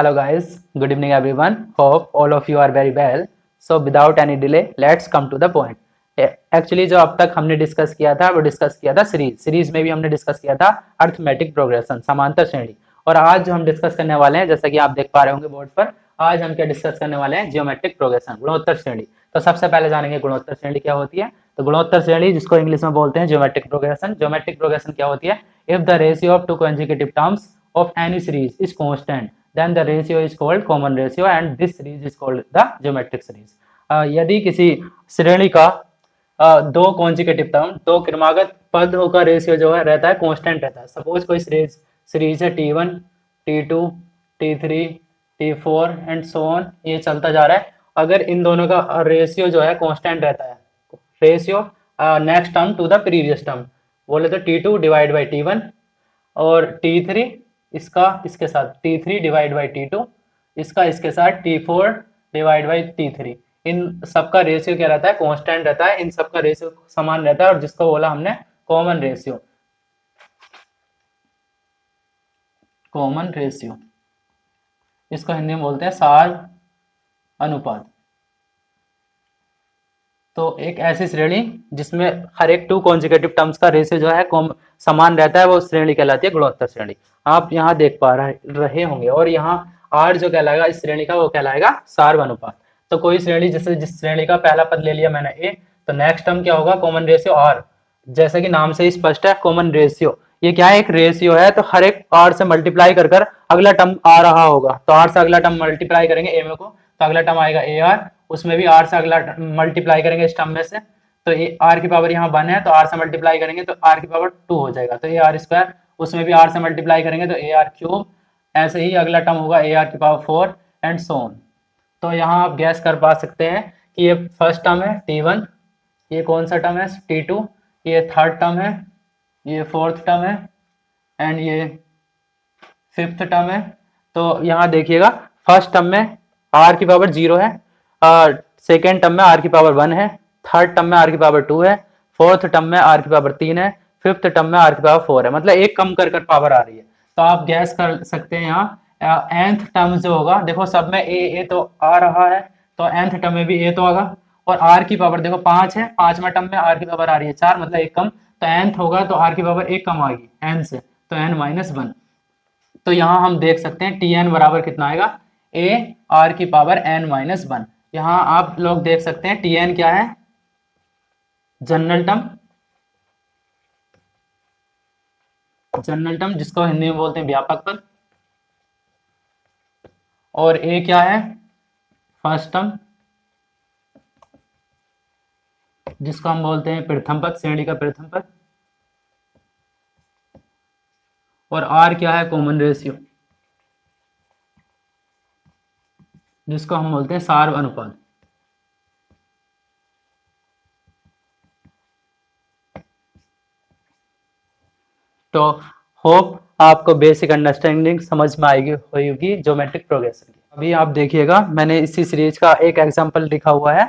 Hello guys, good evening everyone. Hope all of you are very well. So without any delay, let's come to the point. Actually जो अब तक हमने discuss किया था वो discuss किया था सीरीज में भी हमने डिस्कस किया था अर्थमेटिक प्रोग्रेशन, समांतर श्रेणी। और आज जो हम डिस्कस करने वाले हैं, जैसा कि आप देख पा रहे होंगे बोर्ड पर, आज हम क्या डिस्कस करने वाले हैं, जियोमेट्रिक प्रोग्रेशन, गुणोत्तर श्रेणी। तो सबसे पहले जानेंगे गुणोत्तर श्रेणी क्या होती है। तो गुणोत्तर श्रेणी, जिसको इंग्लिश में बोलते हैं जियोमेट्रिक प्रोग्रेशन, जियोमेट्रिक प्रोग्रेशन क्या होती है? If the ratio of to consecutive terms of any series is constant, then the ratio is called common ratio and this series is called the geometric series. यदि किसी श्रेणी का दो consecutive term, दो क्रमागत पदों का रेशियो जो है रहता है कांस्टेंट रहता है। सपोज कोई सीरीज है T1, T2, T3, T4 and so on, ये चलता जा रहा है। अगर इन दोनों का रेशियो जो है कांस्टेंट रहता है, ratio next term to the previous term, बोले तो T2 डिवाइड बाई T1 और T3 इसका इसके साथ T3 डिवाइड बाई T2, इसका इसके साथ T4 डिवाइड बाई T3, इन सबका रेशियो क्या रहता है? कांस्टेंट रहता है। इन सबका रेशियो समान रहता है और जिसको बोला हमने कॉमन रेशियो, कॉमन रेशियो, इसको हिंदी में बोलते हैं सार अनुपात। तो एक ऐसी श्रेणी जिसमें हर एक टू कॉन्जिक्यूटिव टर्म्स का रेशियो जो है समान रहता है, वो श्रेणी कहलाती है गुणोत्तर श्रेणी। आप यहाँ देख पा रहे होंगे। और यहाँ आर जो कहलाएगा इस श्रेणी का, वो कहलाएगा सार्वनुपात। तो कोई श्रेणी, जैसे जिस श्रेणी का पहला पद ले लिया मैंने ए, तो नेक्स्ट टर्म क्या होगा? Common ratio R. जैसे कि नाम से ही स्पष्ट है, कॉमन रेशियो, ये क्या है? एक रेशियो है। तो हर एक आर से मल्टीप्लाई कर अगला टर्म आ रहा होगा, तो आर से अगला टर्म मल्टीप्लाई करेंगे ए में को, तो अगला टर्म आएगा ए आर, उसमें भी आर से अगला मल्टीप्लाई करेंगे इस टर्म में से, तो आर की पावर यहाँ 1 है, तो आर से मल्टीप्लाई करेंगे तो आर की पावर 2 हो जाएगा, तो ए आर स्क्वायर, उसमें भी आर से मल्टीप्लाई करेंगे तो ए आर क्यूब, ऐसे ही अगला टर्म होगा ए आर की पावर 4 एंड सो ऑन। तो यहाँ आप गैस कर पा सकते हैं कि ये फर्स्ट टर्म है T1, ये कौन सा टर्म है T2, ये थर्ड टर्म है, ये फोर्थ टर्म है एंड ये फिफ्थ टर्म है। तो यहाँ देखिएगा, फर्स्ट टर्म में आर की पावर 0 है, सेकेंड टर्म में आर की पावर 1 है, थर्ड टर्म में आर की पावर 2 है, फोर्थ टर्म में आर की पावर 3 है, फिफ्थ टर्म में आर की पावर 4 है। मतलब एक कम कर पावर आ रही है। तो आप गैस कर सकते हैं यहाँ nth टर्म जो होगा, देखो सब में ए तो आ रहा है, तो nth टर्म में भी ए तो आगा, और आर की पावर देखो 5 है, 5वें टर्म में आर की पावर आ रही है 4, मतलब एक कम, तो nth होगा तो आर की पावर एक कम आएगी n से, तो n-1। तो यहाँ हम देख सकते हैं Tn बराबर कितना आएगा? ए आर की पावर n-1। यहाँ आप लोग देख सकते हैं Tn क्या है? जनरल टर्म, जनरल टर्म जिसको हिंदी में बोलते हैं व्यापक पद, और ए क्या है? फर्स्ट टर्म, जिसको हम बोलते हैं प्रथम पद, श्रेणी का प्रथम पद, और आर क्या है? कॉमन रेशियो, जिसको हम बोलते हैं सार अनुपात। तो होप आपको बेसिक अंडरस्टैंडिंग समझ में आएगी होगी ज्योमेट्रिक प्रोग्रेशन की। अभी आप देखिएगा, मैंने इसी सीरीज का एक एग्जांपल लिखा हुआ है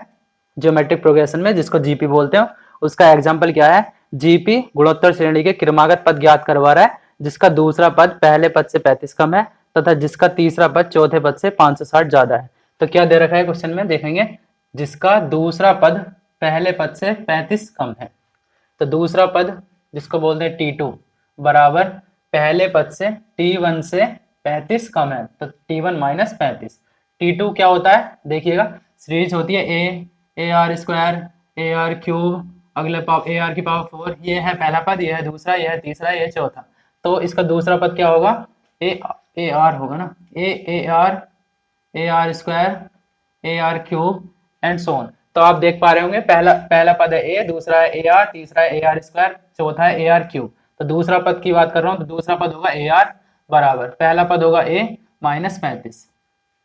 ज्योमेट्रिक प्रोग्रेशन में, जिसको जीपी बोलते हैं। उसका एग्जांपल क्या है? जीपी गुणोत्तर श्रेणी के क्रमागत पद ज्ञात करवा रहा है, जिसका दूसरा पद पहले पद से 35 कम है तथा जिसका तीसरा पद चौथे पद से 560 ज्यादा है। तो क्या दे रखा है क्वेश्चन में, देखेंगे, जिसका दूसरा पद पहले पद से 35 कम है। तो दूसरा पद जिसको बोलते हैं T2 बराबर पहले पद से T1 से 35 कम है, तो T1 माइनस 35। T2 क्या होता है? देखिएगा, सीरीज होती है A R square, A r cube, अगले ए आर की पावर 4, ये है पहला पद, ये है दूसरा, ये है तीसरा, ये है चौथा। तो इसका दूसरा पद क्या होगा? ए आर होगा ना, ए R square, A r cube and so on. तो आप देख पा रहे होंगे, पहला पद है ए, दूसरा है ए आर, तीसरा है ए आर स्क्वायर, चौथा है ए आर क्यूब। तो दूसरा पद की बात कर रहा हूँ, तो दूसरा पद होगा ए आर बराबर पहला पद होगा ए माइनस 35।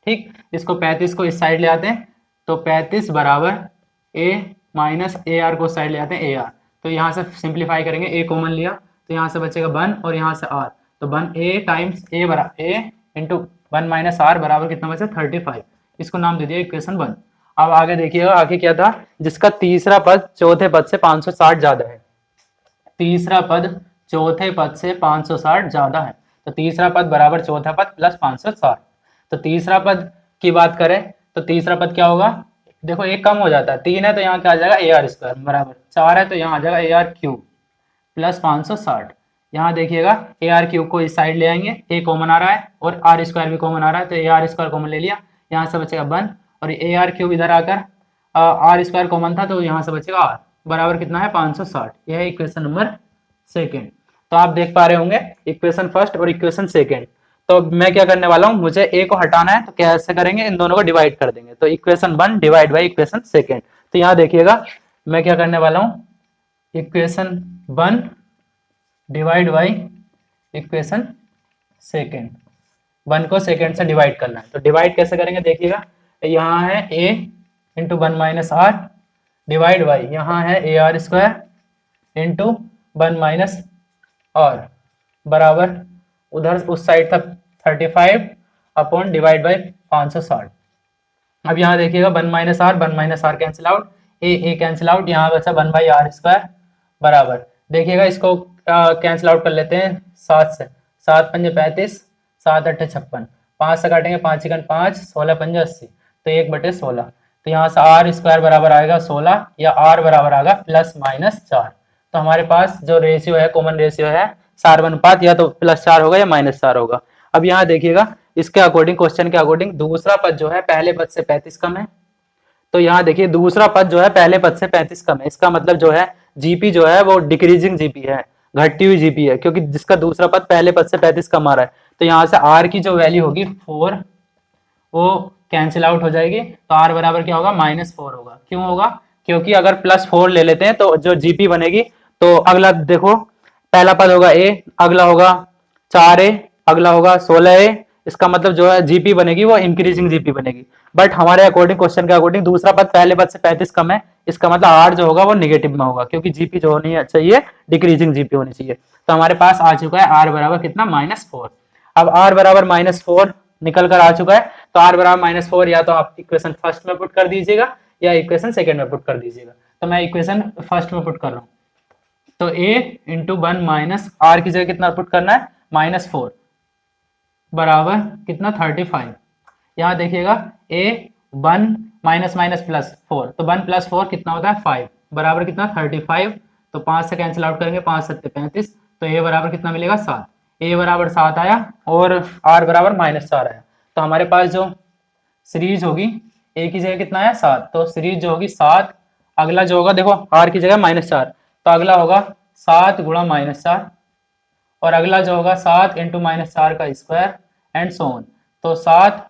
ठीक, इसको 35 को इस साइड ले आते हैं, तो 35 बराबर ए माइनस ए आर को साइड ले आते हैं ए आर। तो यहाँ से सिंप्लीफाई करेंगे, ए कॉमन लिया तो यहाँ से बचेगा 1 और यहाँ से आर, तो 1 ए टाइम्स ए बराबर ए इंटू 1 माइनस आर बराबर कितना बचा? 35। इसको नाम दे दिया इक्वेशन 1। अब आगे देखिएगा, आगे क्या था? जिसका तीसरा पद चौथे पद से 560 ज्यादा है। तीसरा पद चौथे पद से 560 ज्यादा है, तो तीसरा पद बराबर चौथा पद प्लस 560। तो तीसरा पद की बात करें तो तीसरा पद क्या होगा, देखो एक कम हो जाता है, 3 है तो यहाँ क्या आ जाएगा ए आर स्क्वायर बराबर 4 है तो यहाँ आ जाएगा ए आर क्यूब प्लस 560। यहाँ देखिएगा ए आर क्यूब को इस साइड ले आएंगे, ए कॉमन आ रहा है और आर स्क्वायर भी कॉमन आ रहा है तो ए आर स्क्वायर कॉमन ले लिया, यहाँ से बचेगा 1 और ए आर क्यूब इधर आकर आर स्क्वायर कॉमन था तो यहाँ से बचेगा आर बराबर कितना है 560। यह है इक्वेशन नंबर सेकेंड। तो आप देख पा रहे होंगे इक्वेशन फर्स्ट और इक्वेशन सेकेंड। तो मैं क्या करने वाला हूँ, मुझे ए को हटाना है तो कैसे करेंगे, इन दोनों को डिवाइड कर देंगे, तो equation 1 divide by equation second. तो यहाँ देखिएगा मैं क्या करने वाला हूँ, equation 1 divide by equation second, 1 को सेकेंड से डिवाइड करना है। तो डिवाइड कैसे करेंगे देखिएगा, यहाँ है a into 1 minus R divide by यहाँ है A R square into 1 minus R बराबर उधर उस साइड था 35 अपॉन डिवाइड बाई 560। अब यहाँ देखिएगा 1 minus R cancel out, A cancel out, यहाँ बचा 1 बाई आर स्क्वायर बराबर, देखिएगा इसको कैंसिल आउट कर लेते हैं 7 से, 7 पंजे 35, 7 अट्ठे 56, 5 से काटेंगे 5 चिकन 5, 16 पंजे 80, तो 1/16। तो यहाँ से आर स्क्वायर बराबर आएगा 16 या आर बराबर आएगा प्लस माइनस 4। तो हमारे पास जो रेशियो है कॉमन रेशियो है सार अनुपात या तो +4 होगा या -4 होगा। अब यहाँ देखिएगा इसके अकॉर्डिंग, क्वेश्चन के अकॉर्डिंग दूसरा पद जो है पहले पद से 35 कम है, तो यहाँ देखिए दूसरा पद जो है पहले पद से 35 कम है, इसका मतलब जो है जीपी जो है वो डिक्रीजिंग जीपी है, घटती हुई जीपी है, क्योंकि जिसका दूसरा पद पहले पद से 35 कम आ रहा है। तो यहाँ से आर की जो वैल्यू होगी 4 वो कैंसिल आउट हो जाएगी, तो आर बराबर क्या होगा -4 होगा। क्यों होगा, क्योंकि अगर +4 ले लेते हैं तो जो जीपी बनेगी, तो अगला देखो पहला पद होगा ए, अगला होगा 4a, अगला होगा 16a, इसका मतलब जो है जीपी बनेगी वो इंक्रीजिंग जीपी बनेगी। बट हमारे अकॉर्डिंग, क्वेश्चन के अकॉर्डिंग दूसरा पद पहले पद से 35 कम है, इसका मतलब आर जो होगा वो निगेटिव में होगा, क्योंकि जीपी जो होनी चाहिए डिक्रीजिंग जीपी होनी चाहिए। तो हमारे पास आ चुका है आर बराबर कितना -4। अब आर बराबर -4 निकल कर आ चुका है, तो आर बराबर -4 या तो आप इक्वेशन फर्स्ट में पुट कर दीजिएगा या इक्वेशन सेकेंड में पुट कर दीजिएगा। तो मैं इक्वेशन फर्स्ट में पुट कर रहा हूँ, तो a इंटू 1 माइनस आर की जगह कितना पुट करना है -4 बराबर कितना 35। यहाँ देखिएगा a 1 माइनस +4, तो 1 + 4 कितना होता है 5 बराबर कितना 35, तो 5 से कैंसिल आउट करेंगे 5 7 35, तो a बराबर कितना मिलेगा 7, a बराबर 7 आया और r बराबर -4 आया। तो हमारे पास जो सीरीज होगी a की जगह कितना आया 7, तो सीरीज जो होगी 7, अगला जो होगा देखो r की जगह -4, तो अगला होगा 7 गुणा -4 और अगला जो होगा 7 इंटू -4 का स्क्वायर एंड सो ऑन। तो 7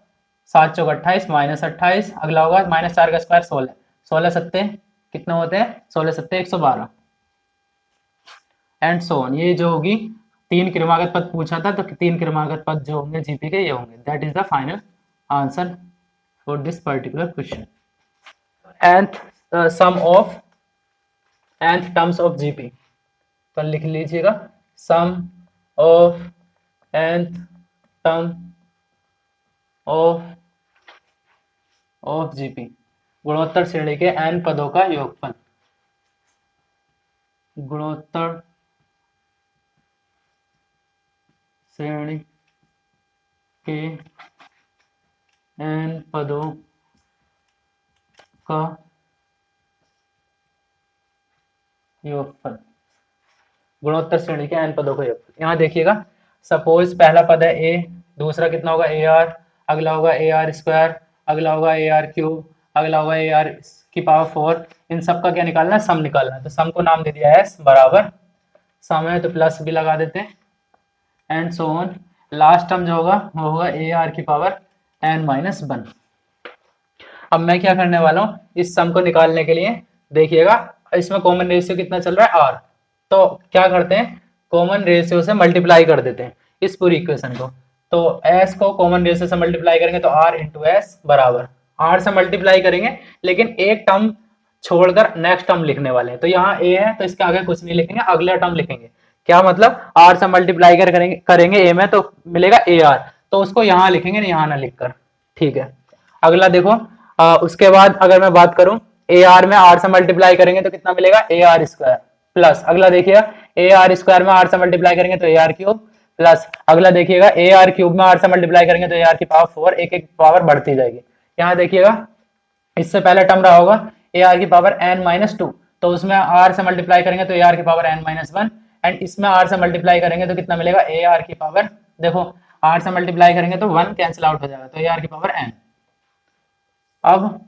7 चौक 28 -28, अगला होगा -4 का स्क्वायर 16, 16 सत्ते कितने होते हैं 16 सत्ते 112 एंड सो ऑन। ये जो होगी 3 क्रमागत पद पूछा था, तो 3 क्रमागत पद जो होंगे जीपी के ये होंगे। That is the final answer for this particular question. And sum of nth terms of GP, तो लिख लीजिएगा sum of nth term of GP, गुणोत्तर श्रेणी के n पदों का योगफल, गुणोत्तर श्रेणी के n पदों का योगफल, गुणोत्तर श्रेणी के n पदों का योगफल। यहाँ देखिएगा सपोज पहला पद है a, दूसरा कितना होगा ए आर, अगला होगा ए आर स्क्वायर, अगला होगा ए आर क्यूब, अगला होगा ए आर की पावर 4। इन सब का क्या निकालना है, सम निकालना है। तो सम को नाम दे दिया है s बराबर, सम है तो प्लस भी लगा देते हैं and so on. Last term जो होगा वो होगा ए आर की पावर n-1। अब मैं क्या करने वाला हूँ, इस सम को निकालने के लिए देखिएगा इसमें कॉमन रेशियो कितना चल रहा है r, तो क्या करते हैं कॉमन रेशियो से मल्टीप्लाई कर देते हैं इस पूरी इक्वेशन को। तो s को कॉमन रेशियो से मल्टीप्लाई करेंगे तो r इंटू एस बराबर, r से मल्टीप्लाई करेंगे लेकिन एक टर्म छोड़कर नेक्स्ट टर्म लिखने वाले हैं। तो यहाँ a है तो इसके आगे कुछ नहीं लिखेंगे, अगला टर्म लिखेंगे। क्या मतलब r से मल्टीप्लाई करेंगे a में तो मिलेगा ar, तो उसको यहाँ लिखेंगे यहाँ ना लिखकर, ठीक है। अगला देखो उसके बाद अगर मैं बात करूं ए आर में r से मल्टीप्लाई करेंगे तो कितना मिलेगा ए आर स्क्वायर प्लस, अगला देखिए ए आर स्क्वायर में r से मल्टीप्लाई करेंगे तो ए आर क्यूब प्लस अगला देखिएगा ए आर क्यूब में आर से मल्टीप्लाई करेंगे तो ए आर की पावर 4, एक एक पावर बढ़ती जाएगी। यहाँ देखिएगा इससे पहला टर्म रहा होगा ए आर की पावर n माइनस 2, तो उसमें आर से मल्टीप्लाई करेंगे तो ए आर की पावर n माइनस 1, एंड इसमें आर से मल्टीप्लाई करेंगे तो कितना मिलेगा ए आर की पावर, देखो आर से मल्टीप्लाई करेंगे तो 1 कैंसिल आउट हो जाएगा तो ए आर की पावर n। अब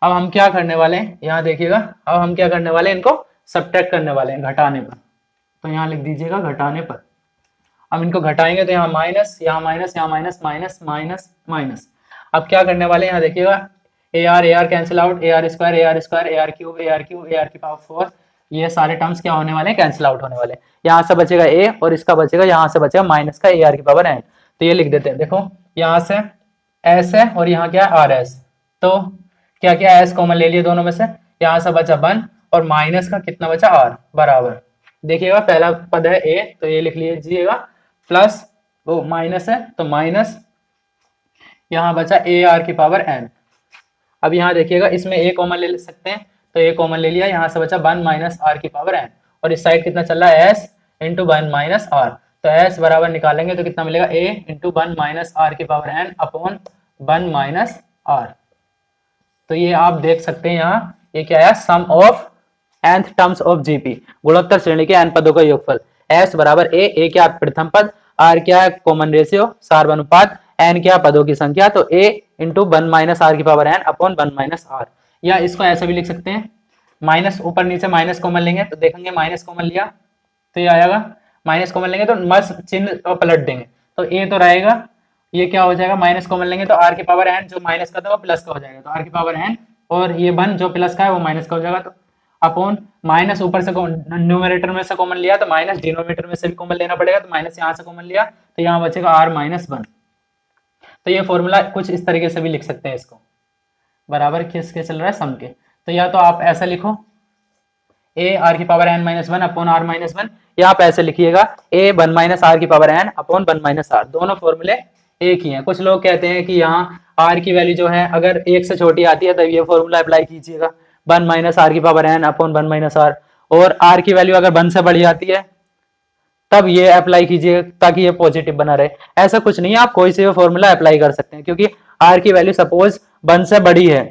हम क्या करने वाले हैं, यहाँ देखिएगा अब हम क्या करने वाले हैं, इनको सब्ट्रैक्ट करने वाले हैं घटाने पर। तो यहाँ लिख दीजिएगा घटाने पर। अब इनको घटाएंगे तो यहाँ माइनस, यहाँ माइनस, यहाँ माइनस, माइनस माइनस माइनस। अब क्या करने वाले हैं, यहाँ देखिएगा A R cancel out, A R square, A R square, A r cube, A r cube, A R की पावर 4, ये सारे टर्म्स क्या होने वाले हैं, कैंसिल आउट होने वाले हैं। यहाँ से बचेगा ए और इसका बचेगा, यहाँ से बचेगा माइनस का ए आर की पावर n। तो ये लिख देते हैं, देखो यहाँ से एस है और यहाँ क्या है आर एस, तो क्या क्या एस कॉमन ले लिए दोनों में से, यहाँ से बचा 1 और माइनस का कितना बचा आर बराबर, देखिएगा पहला पद है ए तो ये लिख लीजिएगा, प्लस वो माइनस है तो माइनस, यहाँ बचा ए आर की पावर n। अब यहाँ देखिएगा इसमें ए कॉमन ले सकते हैं तो ए कॉमन ले लिया, यहाँ से बचा 1 माइनस आर की पावर n, और इस साइड कितना चल रहा है एस इंटू 1 माइनस आर, तो एस बराबर निकालेंगे तो कितना मिलेगा ए इंटू 1 माइनस आर की power n upon 1 minus R. तो ये आप देख सकते हैं यहाँ ये क्या है, sum of nth terms of GP, गुणोत्तर श्रेणी के n पदों का योगफल। s बराबर ए क्या प्रथम पद, r क्या है कॉमन रेशियो सार्वनुपात, n क्या पदों की संख्या, तो a इंटू 1 माइनस आर की power n upon 1 minus R. या इसको ऐसे भी लिख सकते हैं, माइनस ऊपर नीचे माइनस कॉमन लेंगे तो देखेंगे माइनस कॉमन लिया तो ये आएगा, माइनस कॉमन लेंगे तो मस चिन्ह पलट देंगे तो a तो रहेगा, ये क्या हो जाएगा माइनस कॉमन लेंगे तो r की पावर n जो माइनस का था वो प्लस का हो जाएगा, तो r की पावर n और ये 1 जो प्लस का है वो माइनस का हो जाएगा, तो अपॉन माइनस ऊपर से न्यूमरेटर में से कॉमन लिया तो माइनस डिनोमिनेटर में से भी कॉमन लेना पड़ेगा, तो माइनस यहाँ से कॉमन लिया तो यहाँ बचेगा r माइनस 1। तो ये फॉर्मूला कुछ इस तरीके से भी लिख सकते हैं इसको, बराबर किसके चल रहा है सम के। तो या तो आप ऐसा लिखो ए आर की power n minus 1 upon r minus 1, या आप ऐसे लिखिएगा ए 1 माइनस आर की power n upon 1 minus R, दोनों फॉर्मूले एक ही हैं। कुछ लोग कहते हैं कि यहाँ r की वैल्यू जो है अगर 1 से छोटी आती है तब ये फॉर्मूला अप्लाई कीजिएगा 1 माइनस आर की power n upon 1 minus R, और r की वैल्यू अगर 1 से बड़ी आती है तब ये अप्लाई कीजिए ताकि ये पॉजिटिव बना रहे। ऐसा कुछ नहीं है, आप कोई से भी फॉर्मूला अप्लाई कर सकते हैं, क्योंकि r की वैल्यू सपोज 1 से बड़ी है,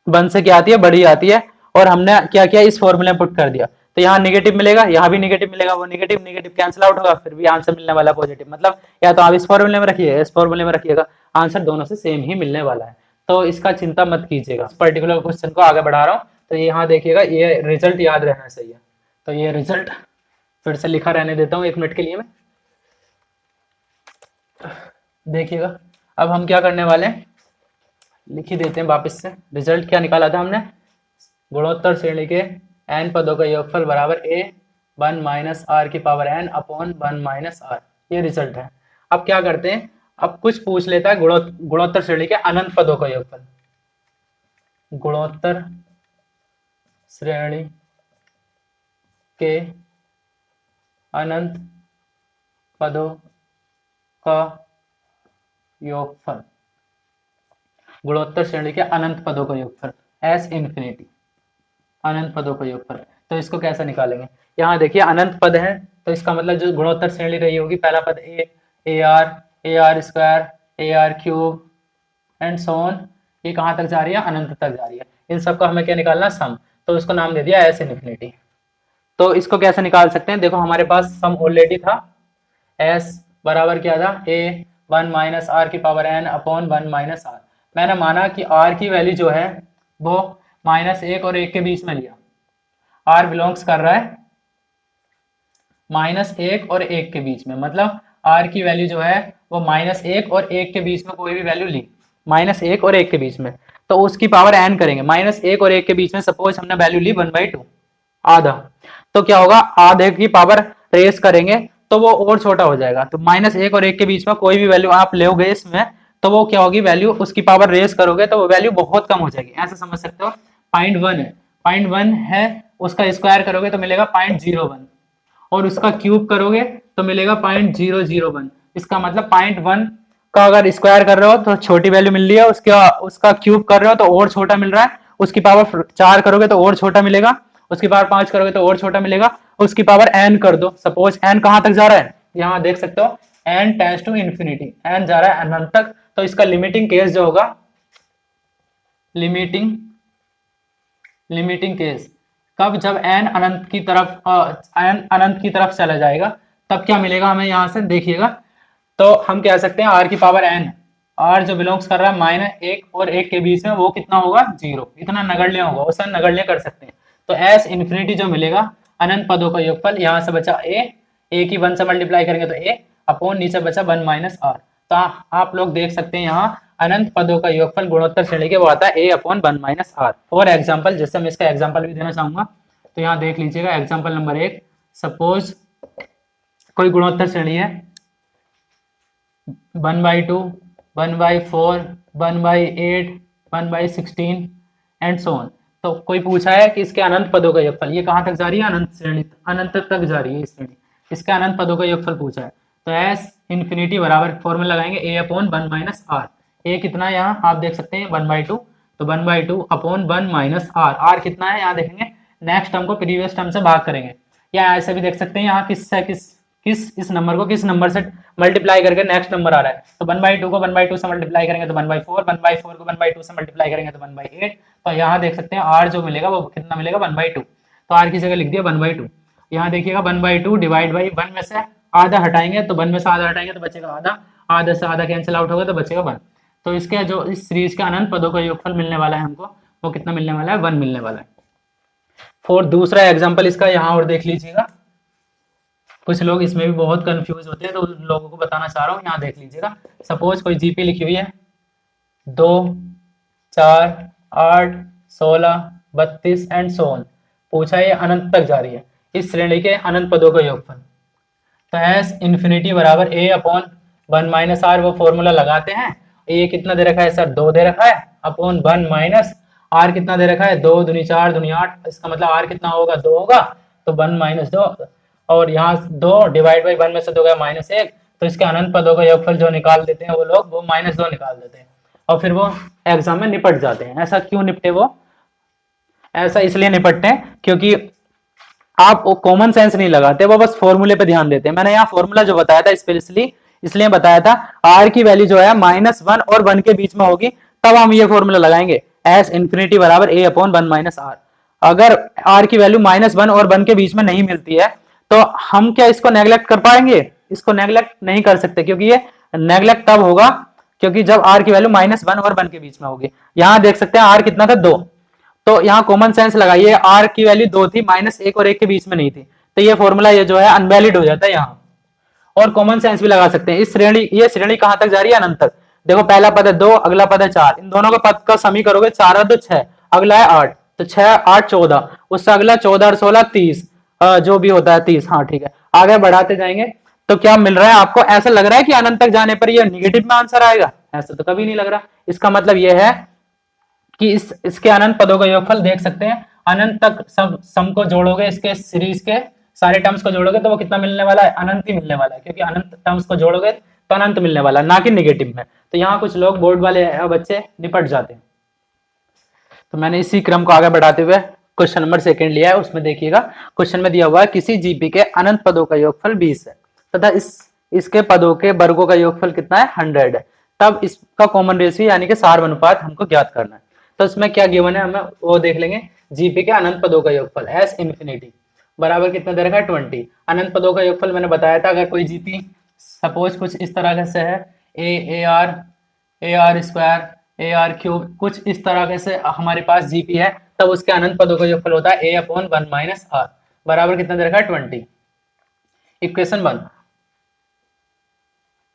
1 से क्या आती है बड़ी आती है, और हमने क्या किया इस फॉर्मूले में पुट कर दिया तो यहाँ नेगेटिव मिलेगा, यहाँ भी नेगेटिव मिलेगा, वो नेगेटिव नेगेटिव कैंसिल आउट होगा, फिर भी आंसर मिलने वाला पॉजिटिव। मतलब या तो आप इस फॉर्मूले में रखिए इस फॉर्मूले में रखिएगा, आंसर दोनों से सेम ही मिलने वाला है, तो इसका चिंता मत कीजिएगा। पर्टिकुलर क्वेश्चन को आगे बढ़ा रहा हूँ तो यहाँ देखिएगा ये रिजल्ट याद रहना चाहिए, तो ये रिजल्ट फिर से लिखा रहने देता हूँ 1 मिनट के लिए मैं, देखिएगा। अब हम क्या करने वाले हैं, लिख ही देते हैं वापस से। रिजल्ट क्या निकाला था हमने, गुणोत्तर श्रेणी के n पदों का योगफल बराबर a 1 माइनस आर की power n upon 1 minus R, ये रिजल्ट है। अब क्या करते हैं, अब कुछ पूछ लेता है गुणोत्तर श्रेणी के अनंत पदों का योगफल, गुणोत्तर श्रेणी के अनंत पदों का योगफल, गुणोत्तर श्रेणी के अनंत पदों का योगफल एस इन्फिनिटी, अनंत पदों का योगफल। तो इसको कैसे निकालेंगे, यहाँ देखिए अनंत पद है तो इसका मतलब जो गुणोत्तर श्रेणी रही होगी, पहला पद ए R square, A r cube and so on, ये कहाँ तक जा रही है अनंत तक जा रही है। इन सबका हमें क्या निकालना सम, तो उसको नाम दे दिया एस इन्फिनिटी। तो इसको कैसे निकाल सकते हैं, देखो हमारे पास सम ऑलरेडी था, एस बराबर क्या था ए 1 माइनस आर की power n upon 1 minus R. मैंने माना कि r की वैल्यू जो है वो -1 और 1 के बीच में लिया, r बिलोंग्स कर रहा है -1 और 1 के बीच में, मतलब r की वैल्यू जो है वो -1 और 1 के बीच में कोई भी वैल्यू ली, -1 और 1 के बीच में, तो उसकी पावर n करेंगे। -1 और 1 के बीच में सपोज हमने वैल्यू ली 1/2 आधा, तो क्या होगा आधे की पावर रेस करेंगे तो वो और छोटा हो जाएगा। तो -1 और 1 के बीच में कोई भी वैल्यू आप लोगे इसमें तो वो क्या होगी वैल्यू, उसकी पावर रेस करोगे तो वो वैल्यू बहुत कम हो जाएगी, ऐसा समझ सकते हो। 0.1 है, 0.1 है, उसका स्क्वायर करोगे तो मिलेगा 0.01 और उसका क्यूब करोगे तो मिलेगा 0.001। इसका मतलब 0.1 का अगर स्क्वायर कर रहे हो तो छोटी वैल्यू मिल रही है, उसका क्यूब कर रहे हो तो और छोटा मिल रहा है, उसकी पावर 4 करोगे तो और छोटा मिलेगा, उसकी पावर 5 करोगे तो और छोटा मिलेगा, उसकी पावर n कर दो, सपोज n कहां तक जा रहा है यहाँ देख सकते हो n tends to infinity, n जा रहा है अनंत तक, तो इसका लिमिटिंग केस जो होगा, लिमिटिंग केस कब, जब n अनंत की तरफ चला जाएगा, तब क्या मिलेगा हमें यहाँ से देखिएगा। तो हम कह सकते हैं r की पावर n, r जो बिलोंग्स कर रहा है -1 और 1 के बीच में, वो कितना होगा 0, इतना नगण्य होगा, उसे नगण्य कर सकते हैं। तो s इन्फिनिटी जो मिलेगा अनंत पदों का योगफल, यहाँ से बचा a की 1 से मल्टीप्लाई करेंगे तो a अपॉन नीचे बचा 1 - r। तो आप लोग देख सकते हैं यहाँ अनंत पदों का योगफल गुणोत्तर श्रेणी के वो आता है a/1 - r। फॉर एग्जाम्पल, जैसे मैं इसका एग्जाम्पल भी देना चाहूंगा, तो यहाँ देख लीजिएगा एग्जाम्पल नंबर 1। सपोज कोई गुणोत्तर श्रेणी है 1/2, 1/4, 1/8, 1/16 एंड सो ऑन। तो कोई पूछा है कि इसके अनंत पदों का योगफल, ये कहाँ तक जा रही है, अनंत श्रेणी, अनंत तक जा रही है श्रेणी, इसका अनंत पदों का योगफल पूछा है। तो s इन्फिनिटी बराबर फॉर्मूला लगाएंगे a/1 - r। a कितना है यहाँ आप देख सकते हैं 1/2, तो 1/2 अपॉन 1 - r। r कितना है यहाँ देखेंगे, नेक्स्ट टर्म को प्रीवियस टर्म से भाग करेंगे, या ऐसे भी देख सकते हैं यहाँ इस नंबर को किस नंबर से मल्टीप्लाई करके नेक्स्ट नंबर आ रहा है। तो 1/2 को 1/2 से मल्टीप्लाई करेंगे तो 1/4, 1/4 को 1/2 से मल्टीप्लाई करेंगे तो 1/8। तो यहाँ देख सकते हैं r जो मिलेगा वो कितना मिलेगा 1/2, तो r की जगह लिख दिया 1/2। यहाँ देखिएगा 1/2 डिवाइड बाई 1 में से आधा हटाएंगे तो 1 में से आधा हटाएंगे तो बचेगा आधा, आधा से आधा कैंसिल आउट होगा तो बचेगा 1। तो इसके जो इस सीरीज के अनंत पदों का योगफल मिलने वाला है हमको, वो कितना मिलने वाला है 1 मिलने वाला है। फॉर दूसरा एग्जाम्पल इसका यहाँ और देख लीजिएगा, कुछ लोग इसमें भी बहुत कंफ्यूज होते हैं तो उन लोगों को बताना चाह रहा हूँ, यहाँ देख लीजिएगा। सपोज कोई जीपी लिखी हुई है 2, 4, 8, 16, 32 एंड सो ऑन, पूछा है ये अनंत तक जा रही है, इस श्रेणी के अनंत पदों का योगफल। तो s इन्फिनिटी बराबर a/1 - r, वो फॉर्मूला लगाते हैं। a कितना दे रखा है सर 2 दे रखा है, अपॉन 1 - r कितना दे रखा है 2 दूनी 4 दूनी 8, इसका मतलब r कितना होगा 2 होगा, तो 1 - 2, और यहाँ 2 डिवाइड बाई 1 में से 2 गया -1, तो इसके अनंत पदों का योगफल जो निकाल देते हैं वो लोग, वो -2 निकाल देते हैं और फिर वो एग्जाम में निपट जाते हैं। ऐसा क्यों निपटे वो, ऐसा इसलिए निपटते हैं क्योंकि आप वो कॉमन सेंस नहीं लगाते, वो बस फॉर्मूले पे ध्यान देते हैं। मैंने यहाँ फॉर्मूला जो बताया था स्पेशली इसलिए बताया था, r की वैल्यू जो है -1 और 1 के बीच में होगी तब हम ये फॉर्मूला लगाएंगे, s इन्फिनिटी बराबर a/1 - r। अगर r की वैल्यू -1 और 1 के बीच में नहीं मिलती है तो हम क्या इसको नेग्लेक्ट कर पाएंगे, इसको नेग्लेक्ट नहीं कर सकते, क्योंकि ये नेग्लेक्ट तब होगा क्योंकि जब r की वैल्यू -1 और 1 के बीच में होगी। यहाँ देख सकते हैं r कितना था 2, तो यहाँ कॉमन सेंस लगाइए, r की वैल्यू 2 थी, -1 और 1 के बीच में नहीं थी, तो ये फॉर्मूला ये जो है अनवैलिड हो जाता है यहाँ। और कॉमन सेंस भी लगा सकते हैं, इस श्रेणी, ये श्रेणी कहां तक जा रही है अनंत तक। देखो पहला पद है 2, अगला पद है 4, इन दोनों का पद का समी करोगे 4 और 2 6, अगला है 8, तो 6 8 14, उससे अगला 14 और 16 30, जो भी होता है 30, हाँ ठीक है। आगे बढ़ाते जाएंगे तो क्या मिल रहा है आपको, ऐसा लग रहा है कि अनंत तक जाने पर ये निगेटिव में आंसर आएगा, ऐसा तो कभी नहीं लग रहा। इसका मतलब यह है कि इसके अनंत पदों का योगफल देख सकते हैं, अनंत तक सब सम को जोड़ोगे, इसके सीरीज के सारे टर्म्स को जोड़ोगे तो वो कितना मिलने वाला है, अनंत ही मिलने वाला है, क्योंकि अनंत टर्म्स को जोड़ोगे तो अनंत मिलने वाला है, ना कि निगेटिव में। तो यहाँ कुछ लोग बोर्ड वाले बच्चे निपट जाते हैं। तो मैंने इसी क्रम को आगे बढ़ाते हुए क्वेश्चन नंबर 2 लिया है, उसमें देखिएगा क्वेश्चन में दिया हुआ है किसी जीपी के अनंत पदों का योगफल 20 है तथा इसके पदों के वर्गों का योगफल कितना है 100 है, तब इसका कॉमन रेशियो यानी कि सार अनुपात हमको ज्ञात करना है। तो इसमें क्या गिवन है हमें वो देख लेंगे। जीपी के अनंत पदों का योगफल s इन्फिनिटी बराबर कितना दे रखा है 20। अनंत पदों का योगफल मैंने बताया था, अगर कोई जीपी सपोज कुछ इस तरह से है ar स्क्वायर ar क्यूब, कुछ इस तरह से हमारे पास जीपी है, तब उसके अनंत पदों का योगफल होता है a/1 - r बराबर कितना दे रखा है 20। इक्वेशन 1।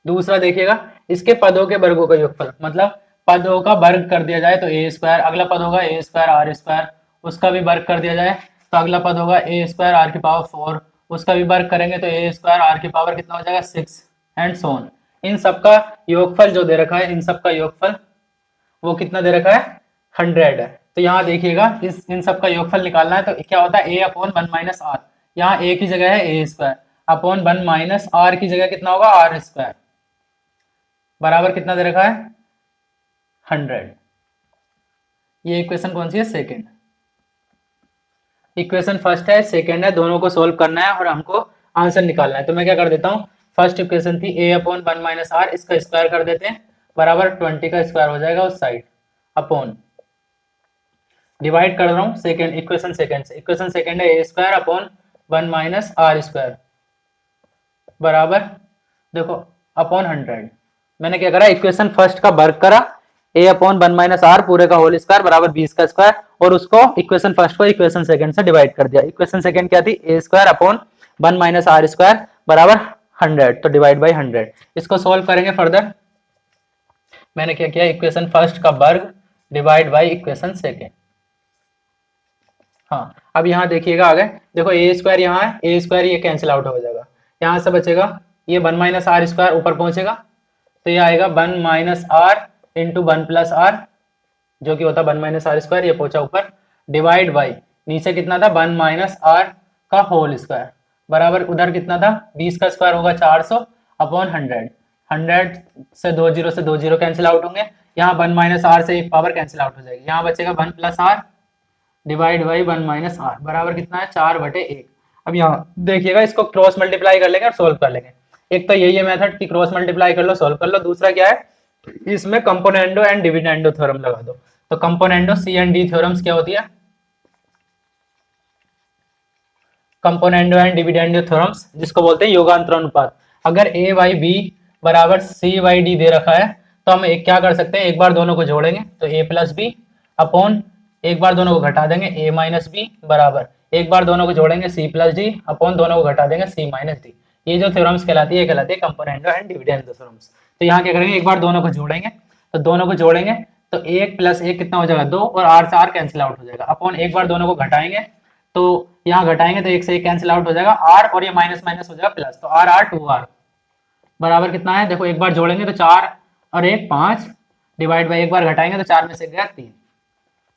दूसरा देखिएगा, इसके पदों के वर्गों का योगफल, मतलब पदों का वर्ग कर दिया जाए तो a स्क्वायर, अगला पद होगा a स्क्वायर r स्क्वायर, उसका भी वर्ग कर दिया जाए तो अगला पद होगा a स्क्वायर r की पावर 4, उसका भी वर्ग करेंगे तो a स्क्वायर r की पावर कितना हो जाएगा 6 एंड सो ऑन। इन सबका योगफल जो दे रखा है, इन सबका योगफल वो कितना दे रखा है 100 है। तो यहाँ देखिएगा इन सबका योगफल निकालना है तो क्या होता है a/1 - r, यहाँ a की जगह है a स्क्वायर, अपॉन 1 - r की जगह कितना होगा r स्क्वायर, बराबर कितना दे रखा है 100। ये इक्वेशन कौन सी है, सेकंड। इक्वेशन फर्स्ट है, सेकंड है, दोनों को सोल्व करना है और हमको आंसर निकालना है। तो मैं क्या कर देता हूँ, फर्स्ट इक्वेशन थी a अपॉन 1 माइनस आर, इसका स्क्वायर कर देते हैं बराबर 20 का स्क्वायर हो जाएगा उस साइड, अपॉन डिवाइड कर रहा हूँ सेकेंड इक्वेशन सेकेंड से, इक्वेशन सेकेंड है a square upon 1 minus R square बराबर देखो अपॉन 100। मैंने क्या करा, इक्वेशन फर्स्ट का वर्क करा, a अपॉन 1 माइनस आर पूरे का होल स्क्वायर बराबर 20 का स्क्वायर, और उसको इक्वेशन फर्स्ट को इक्वेशन सेकंड से डिवाइड कर दिया। इक्वेशन सेकंड क्या थी, a square upon 1 minus R square बराबर 100, तो डिवाइड बाई 100। इसको सॉल्व करेंगे फर्दर। मैंने क्या किया, इक्वेशन फर्स्ट का वर्ग डिवाइड बाई इक्वेशन सेकंड। हाँ अब यहाँ देखिएगा आगे, देखो a स्क्वायर यहाँ है, a स्क्वायर ये कैंसिल आउट हो जाएगा, यहाँ से बचेगा ये 1 माइनस आर स्क्वायर ऊपर पहुंचेगा, तो ये आएगा 1 minus R into 1 plus R, जो कि होता है 1 माइनस आर स्क्वायर, ये पहुंचा ऊपर, डिवाइड बाई नीचे कितना था 1 माइनस आर का होल स्क्वायर बराबर उधर कितना था 20 का स्क्वायर होगा 400 अपॉन 100। 100 से 2 जीरो से 2 जीरो कैंसिल आउट होंगे, यहाँ 1 माइनस आर से एक पावर कैंसिल आउट हो जाएगी, यहाँ बचेगा 1 plus R divide by 1 minus R बराबर कितना है 4/1। अब यहाँ देखिएगा, इसको क्रॉस मल्टीप्लाई कर लेंगे और सोल्व कर लेंगे। एक तो यही है मेथड कि क्रॉस मल्टीप्लाई कर लो सोल्व कर लो, दूसरा क्या है इसमें कंपोनेंडो एंड डिविडेंडो थ्योरम लगा दो। तो componendo C and D theorems क्या होती है, कंपोनेंडो एंड डिविडेंडो थ्योरम्स जिसको बोलते हैं योगांतरानुपात। अगर a बाई बी बराबर c बाई डी दे रखा है तो हम एक क्या कर सकते हैं, एक बार दोनों को जोड़ेंगे तो a प्लस बी अपॉन एक बार दोनों को घटा देंगे a माइनस बी बराबर एक बार दोनों को जोड़ेंगे c प्लस डी अपॉन दोनों को घटा देंगे c माइनस डी। ये जो थ्योरम्स कहलाती है कहलाती है कंपोनेंडो एंड डिविडेंडो थ्योरम्स। तो यहाँ क्या करेंगे, एक बार दोनों को जोड़ेंगे, तो दोनों को जोड़ेंगे तो 1 प्लस 1 कितना हो जाएगा 2 और r से r कैंसिल आउट हो जाएगा, अपॉन एक बार दोनों को घटाएंगे तो यहाँ घटाएंगे तो 1 से 1 कैंसिल आउट हो जाएगा r और ये माइनस माइनस हो जाएगा प्लस, तो r 2r बराबर कितना है, देखो एक बार जोड़ेंगे तो 4 और 1 5 डिवाइड बाई एक बार घटाएंगे तो 4 में से गया 3,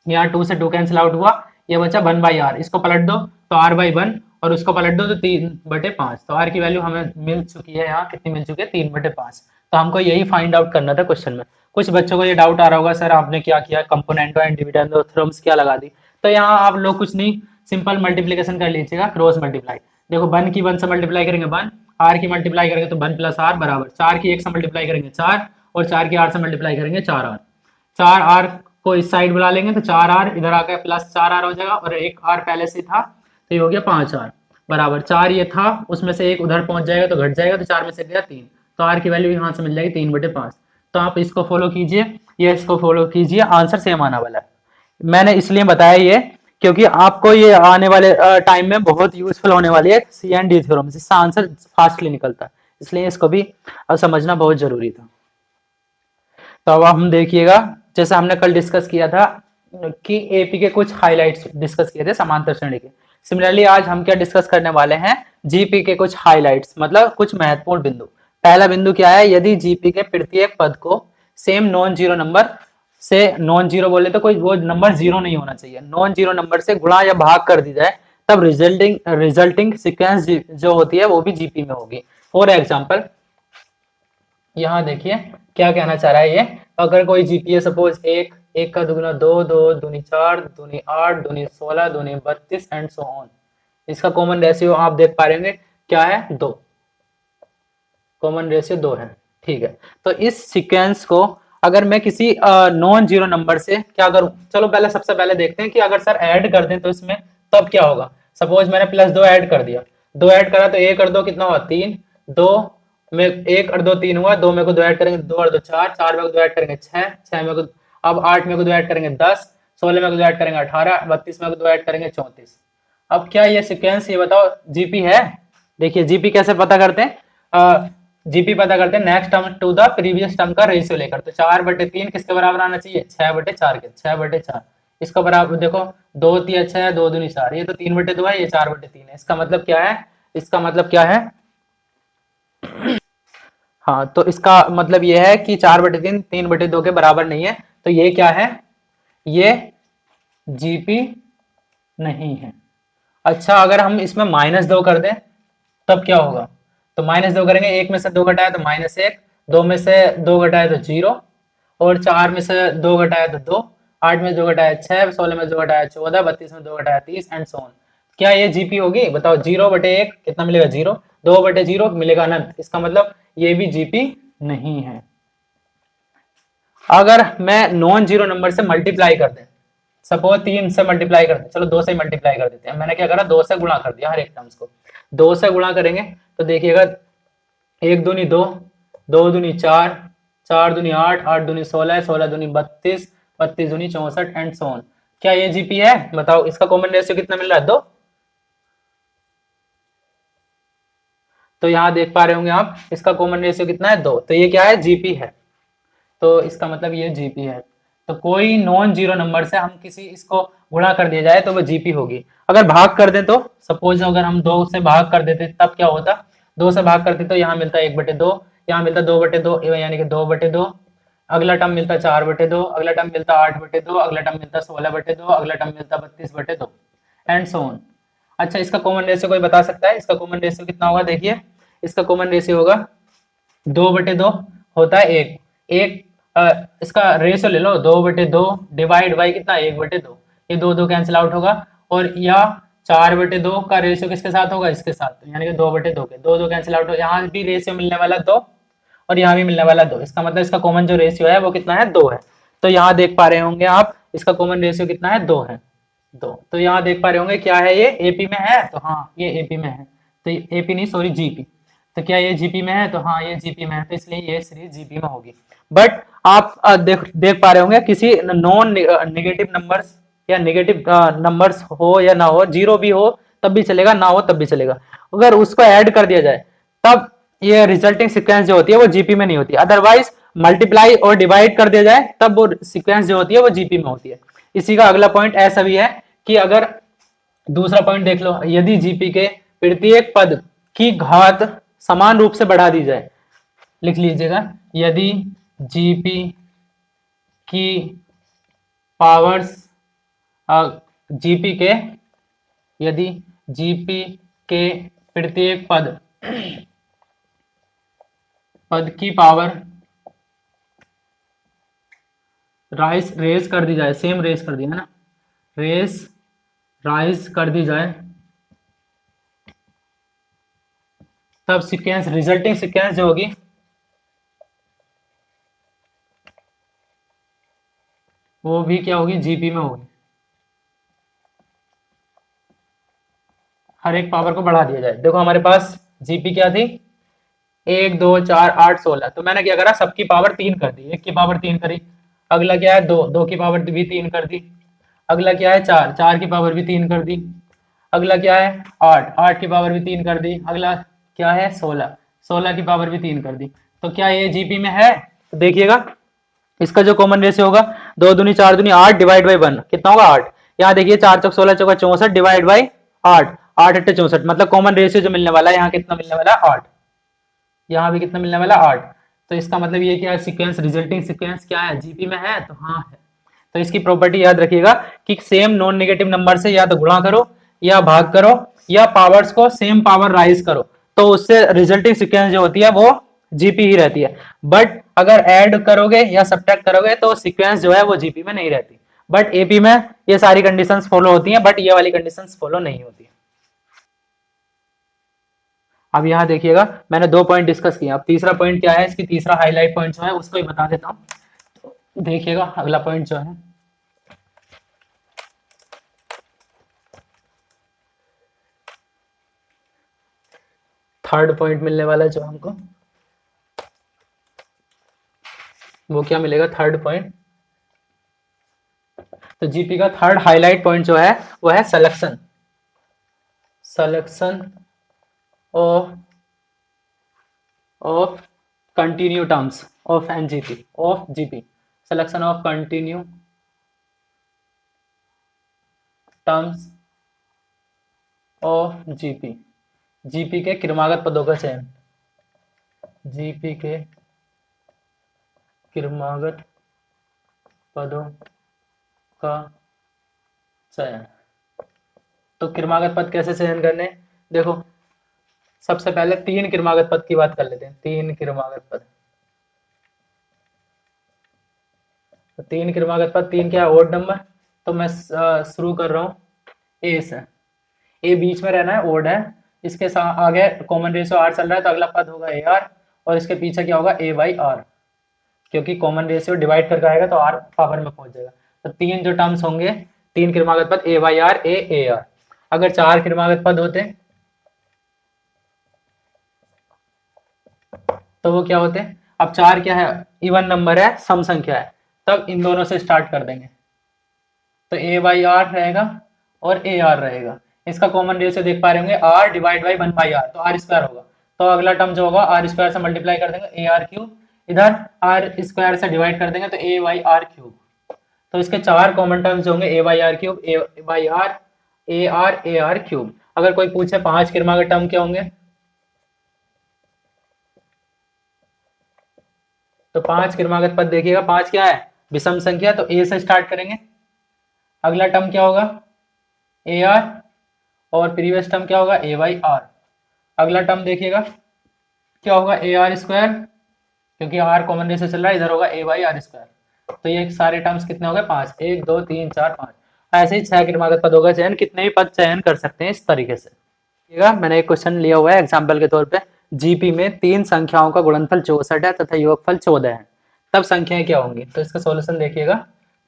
यहाँ 2 से 2 कैंसिल आउट हुआ, ये बचा 1 बाई आर, इसको पलट दो तो r बाई 1 और उसको पलट दो तो 3/5, तो r की वैल्यू हमें मिल चुकी है, यहाँ कितनी मिल चुकी है 3/5। तो हमको यही फाइंड आउट करना था क्वेश्चन में। कुछ बच्चों को ये डाउट आ रहा होगा सर आपने क्या किया, कंपोनेंटो एंड डिविडेंडो थ्योरम्स क्या लगा दी। तो यहाँ आप लोग कुछ नहीं, सिंपल मल्टीप्लीकेशन कर लीजिएगा, क्रॉस मल्टीप्लाई। देखो 1 की 1 से मल्टीप्लाई करेंगे 1, r की मल्टीप्लाई करेंगे तो 1 प्लस आर बराबर 4 की 1 से मल्टीप्लाई करेंगे 4 और 4 की r से मल्टीप्लाई करेंगे 4r। 4r को इस साइड बुला लेंगे तो 4r इधर आकर प्लस 4r हो जाएगा और एक r पहले से था तो ये हो गया 5r बराबर 4 ये था उसमें से एक उधर पहुंच जाएगा तो घट जाएगा तो 4 में से गया 3, तो r की वैल्यू यहाँ से मिल जाएगी 3/5। तो आप इसको फॉलो कीजिए, ये इसको फॉलो कीजिए, आंसर सेम आने वाला है। मैंने इसलिए बताया ये क्योंकि आपको ये आने वाले टाइम में बहुत यूजफुल होने वाली है सी एंड डी थ्योरम, जिससे आंसर फास्टली निकलता है, इसलिए इसको भी समझना बहुत जरूरी था। तो अब हम देखिएगा, जैसे हमने कल डिस्कस किया था कि एपी के कुछ हाइलाइट्स डिस्कस किए थे समांतर श्रेणी के, सिमिलरली आज हम क्या डिस्कस करने वाले हैं, जीपी के कुछ हाइलाइट्स, मतलब कुछ महत्वपूर्ण बिंदु। पहला बिंदु क्या है, यदि जीपी के प्रत्येक पद को सेम नॉन जीरो नंबर से, नॉन जीरो बोले तो कोई वो नंबर जीरो नहीं होना चाहिए, नॉन जीरो नंबर से गुणा या भाग कर दी जाए तब रिजल्टिंग सीक्वेंस जो होती है वो भी जीपी में होगी। फॉर एग्जाम्पल यहाँ देखिए क्या कहना चाह रहा है ये, अगर कोई जीपी है सपोज 1, 1 का दुगुना 2, 2 दूनी 4, दूनी 8, दूनी 16, दूनी 32 एंड सो ऑन। इसका कॉमन रेशियो आप देख पा रहे होंगे क्या है, 2, कॉमन रेशियो 2 है, ठीक है। तो इस सीक्वेंस को अगर मैं किसी नॉन जीरो नंबर से क्या करूं, चलो पहले सबसे पहले देखते हैं कि अगर सर ऐड कर दें तो इसमें तब क्या होगा। सपोज मैंने +2 ऐड कर दिया, 2 ऐड करा तो 1 और 2 कितना हुआ 3, 2 में 1 और 2 3 हुआ, 2 में को 2 ऐड करेंगे 2 और 2 4, 4 में को 2 ऐड करेंगे 6, 6 में को अब 8 में को 2 ऐड करेंगे 10, 16 में को 2 ऐड करेंगे 18, 32 में को 2 ऐड करेंगे 34। अब क्या ये सीक्वेंस, ये बताओ जीपी है। देखिए जीपी कैसे पता करते हैं, जीपी पता करते हैं next term to the previous term का रेशियो लेकर। तो 4/3 किसके बराबर आना चाहिए, 6/4 के, 6/4 इसका बराबर देखो 2 3 6, 2 दूनी 4, ये तो 3/2 है, ये 4/3 है। इसका मतलब क्या है, इसका मतलब क्या है, हाँ तो इसका मतलब ये है कि 4/3 3/2 के बराबर नहीं है, तो ये क्या है, ये जीपी नहीं है। अच्छा अगर हम इसमें -2 कर दें तब क्या होगा, तो -2 करेंगे, 1 में से 2 घटाया तो -1, 2 में से 2 घटाया तो 0 और 4 में से 2 घटाया तो 2, 8 में 2 घटाया 6, 16 में 2 घटाया 14, 32 में 2 घटाया 30 एंड सो ऑन। क्या ये जीपी होगी? बताओ, 0/1 कितना मिलेगा? 0। 2/0 मिलेगा अनंत, इसका मतलब ये भी जीपी नहीं है। अगर मैं नॉन जीरो नंबर से मल्टीप्लाई कर दे, सपोज 3 से मल्टीप्लाई कर दे, चलो 2 से मल्टीप्लाई कर देते हैं। मैंने क्या करा, 2 से गुणा कर दिया हर एक टर्म्स को। 2 से गुणा करेंगे तो देखिएगा, 1 दूनी 2, 2 दूनी 4, 4 दूनी 8, 8 दूनी 16, 16 दूनी 32, 32 दूनी 64 एंड सो ऑन। क्या ये जीपी है? बताओ, इसका कॉमन रेशियो कितना मिल रहा है? 2। तो यहाँ देख पा रहे होंगे आप, इसका कॉमन रेशियो कितना है? 2। तो ये क्या है? जीपी है। तो इसका मतलब ये जीपी है। तो कोई नॉन जीरो नंबर से हम किसी इसको गुणा कर दिया जाए तो वो जीपी होगी। अगर भाग कर दें तो, सपोज अगर हम 2 से भाग कर देते तब क्या होता? 2 से भाग करते तो यहाँ मिलता 1/2, यहाँ मिलता 2/2, यानी कि 2/2। अगला टर्म मिलता 4/2, अगला टर्म मिलता 8/2, अगला टर्म मिलता 16/2, अगला टर्म मिलता 32/2 एंड सो ऑन। अच्छा, इसका कॉमन रेशियो कोई बता सकता है? इसका कॉमन रेशियो कितना होगा? देखिए, इसका कॉमन रेशियो होगा 2/2 होता है 1। एक इसका रेशियो ले लो, 2/2 डिवाइड बाई कितना? 1/2। ये 2 कैंसिल आउट होगा। और या 4/2 का रेशियो किसके साथ होगा? इसके साथ, यानी कि 2/2 के 2 कैंसिल आउट हो। यहाँ भी रेशियो मिलने वाला 2 और यहाँ भी मिलने वाला 2। इसका मतलब इसका कॉमन जो रेशियो है वो कितना है? 2 है। तो यहाँ देख पा रहे होंगे आप, इसका कॉमन रेशियो कितना है? 2 है। 2। तो यहाँ देख पा रहे होंगे, क्या है ये? एपी में है। तो हाँ, ये एपी में है। तो एपी नहीं, सॉरी, जीपी। तो क्या ये जीपी में है? तो हाँ, ये जीपी में है। तो इसलिए ये सीरीज जीपी में होगी। बट आप देख पा रहे होंगे, किसी नॉन नेगेटिव नंबर्स या नेगेटिव नंबर्स हो या ना हो, जीरो भी हो तब भी चलेगा, ना हो तब भी चलेगा, अगर उसको ऐड कर दिया जाए तब ये रिजल्टिंग सीक्वेंस जो होती है वो जीपी में नहीं होती। अदरवाइज मल्टीप्लाई और डिवाइड कर दिया जाए तब वो सीक्वेंस जो होती है वो जीपी में होती है। इसी का अगला पॉइंट ऐसा भी है कि अगर दूसरा पॉइंट देख लो, यदि जीपी के प्रत्येक पद की घात समान रूप से बढ़ा दी जाए, लिख लीजिएगा, यदि जीपी की पावर्स जीपी के, यदि जीपी के प्रत्येक पद की पावर रेस कर दी जाए, सेम रेस कर दिया है ना, राइज कर दी जाए, तब सीक्वेंस, रिजल्टिंग सीक्वेंस जो होगी वो भी क्या होगी? जीपी में होगी। हर एक पावर को बढ़ा दिया जाए। देखो हमारे पास जीपी क्या थी? 1 2 4 8 16। तो मैंने क्या करा, सबकी पावर 3 कर दी। 1 की पावर 3 करी। अगला क्या है? 2, 2 की पावर भी 3 कर दी। अगला क्या है? 4, 4 की पावर भी 3 कर दी। अगला क्या है? 8, 8 की पावर भी 3 कर दी। अगला क्या है? 16, 16 की पावर भी 3 कर दी। तो क्या ये जीपी में है? तो देखिएगा, इसका जो कॉमन रेशियो होगा, 2 दूनी 4 दूनी 8 डिवाइड बाई 1 कितना होगा? 8। यहाँ देखिए, 4 चौक 16 चौका 64 डिवाइड बाई 8, 8 8 64, मतलब कॉमन रेशियो जो मिलने वाला है यहाँ कितना मिलने वाला है? 8। यहाँ भी कितना मिलने वाला? 8। तो इसका मतलब ये क्या है? सीक्वेंस, रिजल्टिंग सीक्वेंस क्या है? जीपी में है। तो हाँ है। तो इसकी प्रॉपर्टी याद रखिएगा कि सेम नॉन नेगेटिव नंबर से या तो गुणा करो या भाग करो या पावर्स को सेम पावर राइज करो, तो उससे रिजल्टिंग सीक्वेंस जो होती है वो जीपी ही रहती है। बट अगर ऐड करोगे या सब्ट्रैक्ट करोगे तो सीक्वेंस जो है वो जीपी में नहीं रहती। बट एपी में ये सारी कंडीशंस फॉलो होती हैं, बट ये वाली कंडीशंस फॉलो नहीं होती। अब यहाँ देखिएगा, मैंने 2 पॉइंट डिस्कस किए। अब तीसरा पॉइंट क्या है? इसकी तीसरा हाईलाइट पॉइंट जो है उसको ही बता देता हूँ। तो देखिएगा, अगला पॉइंट जो है, थर्ड पॉइंट मिलने वाला है जो हमको, वो क्या मिलेगा? Third point. तो जीपी का थर्ड हाईलाइट पॉइंट जो है वो है selection, selection of continue terms of NGP, of GP, selection of continue terms of GP, GP के क्रमागत पदों का चयन, जीपी के क्रमागत पदों का चयन। तो क्रमागत पद कैसे चयन करने? देखो, सबसे पहले 3 क्रमागत पद की बात कर लेते हैं। 3 क्रमागत पद, तो 3 क्रमागत पद, 3 क्या है? Odd number. तो मैं शुरू कर रहा हूं ए से। ए बीच में रहना है, ओड है, इसके साथ आगे कॉमन रेशियो आर चल रहा है तो अगला पद होगा ए आर, और इसके पीछे क्या होगा ए बाई आर, क्योंकि कॉमन रेशियो डिवाइड करके आएगा तो आर पावर में पहुंच जाएगा। तो तीन जो टर्म्स होंगे, तीन क्रमागत पद ए बाई आर ए आर। अगर चार क्रमागत पद होते तो वो क्या होते? अब चार क्या है? इवन नंबर है, सम संख्या है, तब इन दोनों से स्टार्ट कर देंगे। तो ए बाई आर रहेगा और ए आर रहेगा। इसका कॉमन रेशियो देख पा रहे होंगे, R divide by one by R, तो आर स्क्वायर होगा। तो अगला टर्म जो होगा आर स्क्वायर से मल्टीप्लाई कर देंगे, ए आर क्यूब, इधर आर स्क्वायर से डिवाइड कर देंगे तो ए बाई आर क्यूब। तो इसके चार कॉमन टर्म्स होंगे, a by r cube, a by r, a r cube. अगर कोई पूछे पांच क्रमागत टर्म क्या होंगे, तो पांच क्रमागत पद देखिएगा, पांच क्या है? विषम संख्या, तो ए से स्टार्ट करेंगे। अगला टर्म क्या होगा? ए आर, और प्रीवियस टर्म क्या होगा? ए बाई आर। अगला टर्म देखिएगा क्या होगा? ए आर स्क्वायर, क्योंकि आर कॉमन रेशियो चल रहा है, इधर होगा ए बाई आर स्क्वायर। तो ये सारे टर्म्स कितने हो गए? पांच, एक दो तीन चार पांच। ऐसे ही छह क्रमागत पदों का चयन, कितने भी पद चयन कर सकते हैं इस तरीके से। मैंने एक क्वेश्चन लिया हुआ है एग्जाम्पल के तौर पे, जीपी में तीन संख्याओं का गुणनफल 64 है तथा योगफल 14 है, तब संख्याएं क्या होंगी? तो इसका सॉल्यूशन देखिएगा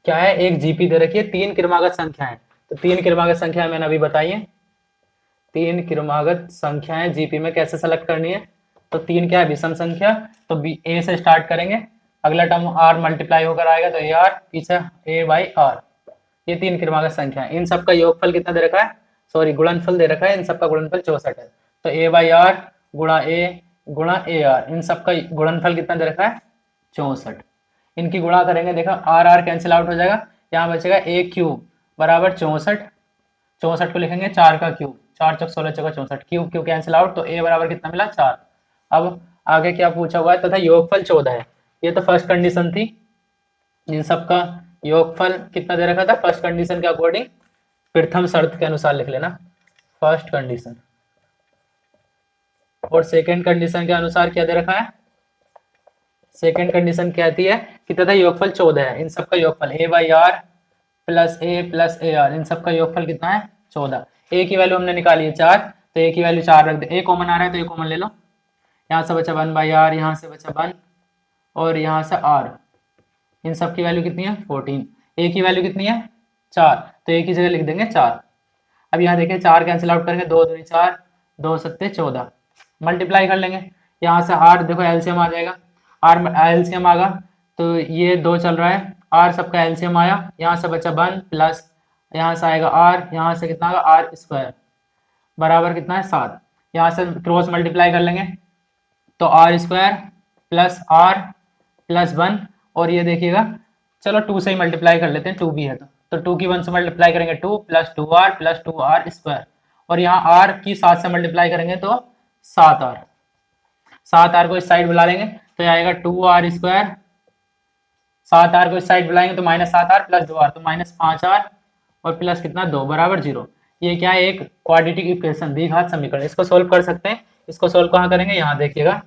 क्या है। एक जीपी दे रखी है, तीन क्रमागत संख्याएं, तो तीन क्रमागत संख्याएं मैंने अभी बताई है। तीन क्रमागत संख्याएं जीपी में कैसे सेलेक्ट करनी है? तो तीन क्या है? विषम संख्या, तो ए से स्टार्ट करेंगे, अगला टर्म आर मल्टीप्लाई होकर आएगा तो ए आर, पीछे ए बाई आर। ये तीन क्रमागत संख्या है, इन सबका योगफल कितना दे रखा है? सॉरी, गुणनफल दे रखा है, इन सबका गुणनफल 64 है। तो ए बाई आर गुणा ए आर, इन सबका गुणनफल कितना दे रखा है? 64। इनकी गुणा करेंगे, देखा आर आर कैंसिल आउट हो जाएगा, यहाँ बचेगा ए क्यूब बराबर 64। 64 को लिखेंगे 4 का क्यूब, 4 चौक 16 चौका 64, क्यूब क्यूब कैंसिल आउट, तो ए बराबर कितना मिला? 4। अब आगे क्या पूछा हुआ है? तथा योगफल 14 है। ये तो फर्स्ट कंडीशन थी, इन सबका योगफल कितना दे रखा था? फर्स्ट कंडीशन के अकॉर्डिंग, प्रथम शर्त के अनुसार लिख लेना, फर्स्ट कंडीशन। और सेकंड कंडीशन के अनुसार क्या दे रखा है? सेकंड कंडीशन कहती है कि तथा योगफल 14 है, इन सबका योगफल a by r plus a r, इन सबका योगफल कितना है? 14। ए की वैल्यू हमने निकाली है 4, तो ए की वैल्यू 4 रख दे। ए कॉमन आ रहा है तो ए कॉमन ले लो, यहाँ से बचा 1 बाई आर, यहाँ से बचा 1 और यहाँ से आर, इन सब की वैल्यू कितनी है? 14। ए की वैल्यू कितनी है? 4, तो ए की जगह लिख देंगे 4। अब यहाँ देखिए 4 कैंसिल आउट करेंगे, 2 दूनी 4, 2 सत्ते 14, मल्टीप्लाई कर लेंगे, यहाँ से आर देखो एलसीएम आ जाएगा, आर एलसीएम आएगा तो ये 2 चल रहा है, आर सबका एलसीएम आया, यहाँ से बचा 1 प्लस यहाँ से आएगा आर, यहाँ से कितना आएगा? आर स्क्वायर बराबर कितना है? 7। यहाँ से क्रॉस मल्टीप्लाई कर लेंगे तो R square plus R plus 1, और ये देखिएगा चलो 2 से ही मल्टीप्लाई कर लेते हैं, 2 भी है तो 2 की 1 से मल्टीप्लाई करेंगे 2 प्लस 2 आर स्क्वायर, और यहाँ आर की 7 से मल्टीप्लाई करेंगे तो 7 आर। 7 आर को इस साइड बुला लेंगे तो आएगा 2 आर स्क्वायर, 7 आर को इस साइड बुलाएंगे तो माइनस 7 आर प्लस 2 आर, तो माइनस 5 आर और प्लस कितना 2 बराबर 0। ये क्या है? एक क्वाड्रेटिक इक्वेशन, द्विघात समीकरण। इसको सोल्व कर सकते हैं। इसको सोल्व कहाँ करेंगे? यहाँ देखिएगा,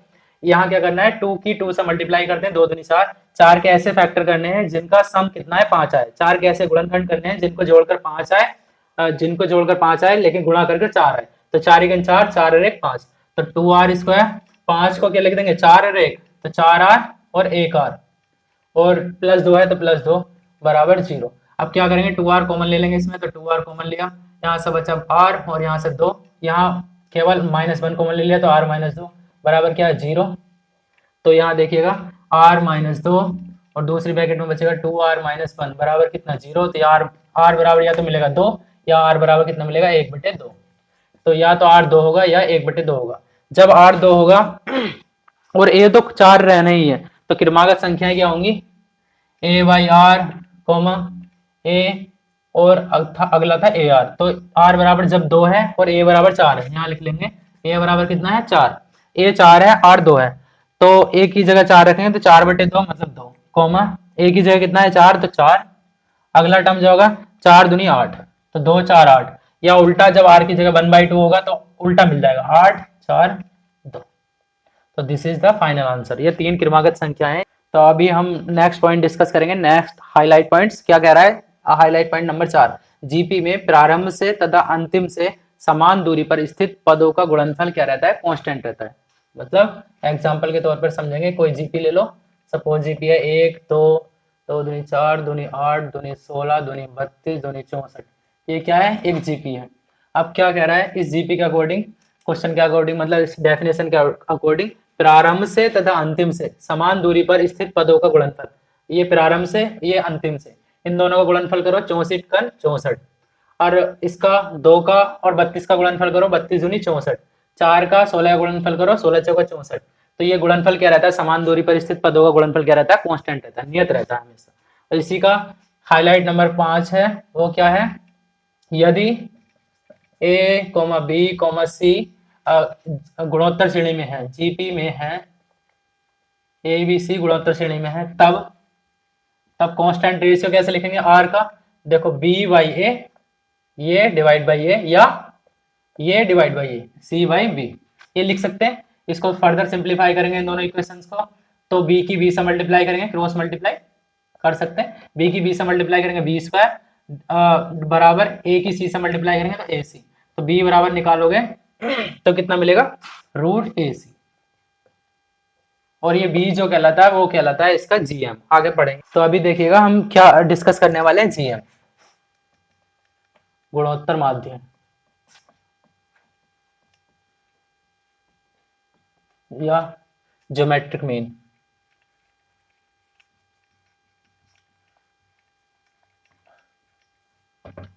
यहाँ क्या करना है? 2 की 2 से मल्टीप्लाई करते हैं, 2 दूनी 4। 4 के ऐसे फैक्टर करने हैं जिनका सम कितना है? 5 आए। 4 के ऐसे गुणनखंड करने हैं जिनको जोड़कर 5 आए, लेकिन गुणा करके 4 आए। तो 4 1 4, 4 और 1 5, तो 2 आर स्क्वायर, 5 को क्या लिख देंगे? 4 और 1, तो 4 आर और 1 आर, और प्लस 2 है तो प्लस 2 बराबर 0। अब क्या करेंगे? 2 आर कॉमन ले लेंगे इसमें, तो 2 आर कॉमन लिया, यहाँ से बचा आर और यहाँ से 2, यहाँ केवल -1 कॉमन ले लिया तो आर माइनस 2 बराबर क्या है? 0। तो यहाँ देखिएगा आर माइनस 2 और दूसरी ब्रैकेट में बचेगा 2 आर माइनस 1 बराबर कितना? 0। तो आर बराबर या तो मिलेगा 2 या आर बराबर कितना मिलेगा? 1/2। तो या तो आर 2 होगा या 1/2 होगा। जब आर 2 होगा और ए तो 4 रहना ही है, तो क्रमागत संख्याएं क्या होंगी? ए बाई आर कॉमा ए और अगला था ए आर। तो आर बराबर जब 2 है और ए बराबर 4 है, यहाँ लिख लेंगे ए बराबर कितना है? 4। ए 4 है, आर 2 है, तो ए की जगह 4 रखेंगे तो 4/2 मतलब 2, कॉमा ए की जगह कितना है? 4, तो 4। अगला टर्म जो होगा 4 दूनी 8, तो 2 4 8, या उल्टा जब आर की जगह 1/2 होगा तो उल्टा मिल जाएगा, 8 4 2। तो this is the final answer. ये 3 क्रमागत संख्याएं। तो अभी हम नेक्स्ट पॉइंट डिस्कस करेंगे। नेक्स्ट हाईलाइट पॉइंट्स क्या कह रहा है? हाईलाइट पॉइंट नंबर 4, जीपी में प्रारंभ से तथा अंतिम से समान दूरी पर स्थित पदों का गुणनफल क्या रहता है, कांस्टेंट रहता है। मतलब एग्जांपल के तौर पर समझेंगे, कोई जीपी ले लो, सपोज जीपी है 1 2 2 दूनी 4 दूनी 8 दूनी 16 दूनी 32 दूनी 64, ये क्या है, एक जीपी है। अब क्या कह रहा है, इस जीपी के अकॉर्डिंग, क्वेश्चन के अकॉर्डिंग, मतलब इस डेफिनेशन के अकॉर्डिंग प्रारंभ से तथा अंतिम से समान दूरी पर स्थित पदों का गुणनफल, ये प्रारंभ से ये अंतिम से, इन दोनों का गुणनफल करो 64 कन 64, और इसका 2 का और 32 का गुणनफल करो 32 दूनी 64, 4 का 16 का गुणनफल करो 16 चौका 64। तो ये गुणनफल क्या रहता है, समान दूरी पर स्थित पदों का गुणनफल क्या रहता है, कांस्टेंट रहता है, नियत रहता है हमेशा। और इसी का हाईलाइट नंबर 5 है, वो क्या है, यदि ए कोमा बी कोमा सी गुणोत्तर श्रेणी में है, जीपी में है, ए बी सी गुणोत्तर श्रेणी में है, तब कांस्टेंट रेशियो कैसे लिखेंगे आर का, देखो बी बाई ए, ये डिवाइड बाई ए, या ये divide by A, C by B, ये लिख सकते हैं। इसको फर्दर सिंप्लीफाई करेंगे इन दोनों इक्वेशंस को, तो बी की बी से मल्टीप्लाई करेंगे, क्रॉस मल्टीप्लाई कर सकते हैं, बी की बी से मल्टीप्लाई करेंगे बी स्क्वायर बराबर ए की सी से मल्टीप्लाई करेंगे तो ए सी, तो बी बराबर निकालोगे तो कितना मिलेगा, रूट ए सी, और ये बी जो कहलाता है वो कहलाता है इसका जीएम। आगे पढ़ेंगे, तो अभी देखिएगा हम क्या डिस्कस करने वाले हैं, जीएम गुणोत्तर माध्य या ज्योमेट्रिक मीन।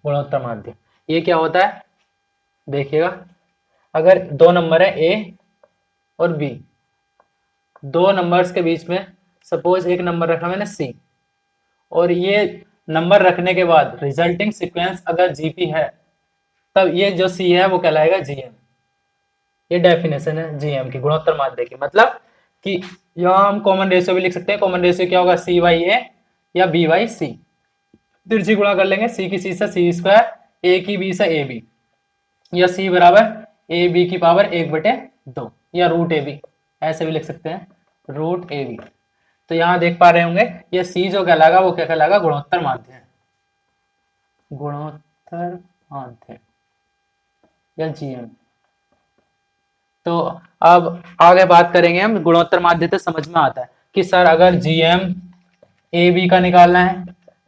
गुणोत्तर माध्य ये क्या होता है, देखिएगा, अगर दो नंबर है ए और बी, दो नंबर्स के बीच में सपोज एक नंबर रखा मैंने सी, और ये नंबर रखने के बाद रिजल्टिंग सीक्वेंस अगर जीपी है, तब ये जो सी है वो कहलाएगा जीएम। ये डेफिनेशन है जीएम की, गुणोत्तर माध्य की, मतलब कि यहाँ हम कॉमन रेशियो भी लिख सकते हैं। कॉमन रेशियो क्या होगा, सी बाई ए या बी बाई सी, तिरछी गुणा कर लेंगे, सी की सी से सी स्क्वायर, ए की बी से ए बी, या सी बराबर ए बी की पावर 1/2, या रूट ए बी, ऐसे भी लिख सकते हैं, रूट ए बी। तो यहाँ देख पा रहे होंगे ये सी जो कहलाएगा वो क्या कहलाएगा, गुणोत्तर माध्य है, गुणोत्तर माध्य या जीएम। तो अब आगे बात करेंगे हम, गुणोत्तर माध्य तो समझ में आता है कि सर अगर जीएम ए बी का निकालना है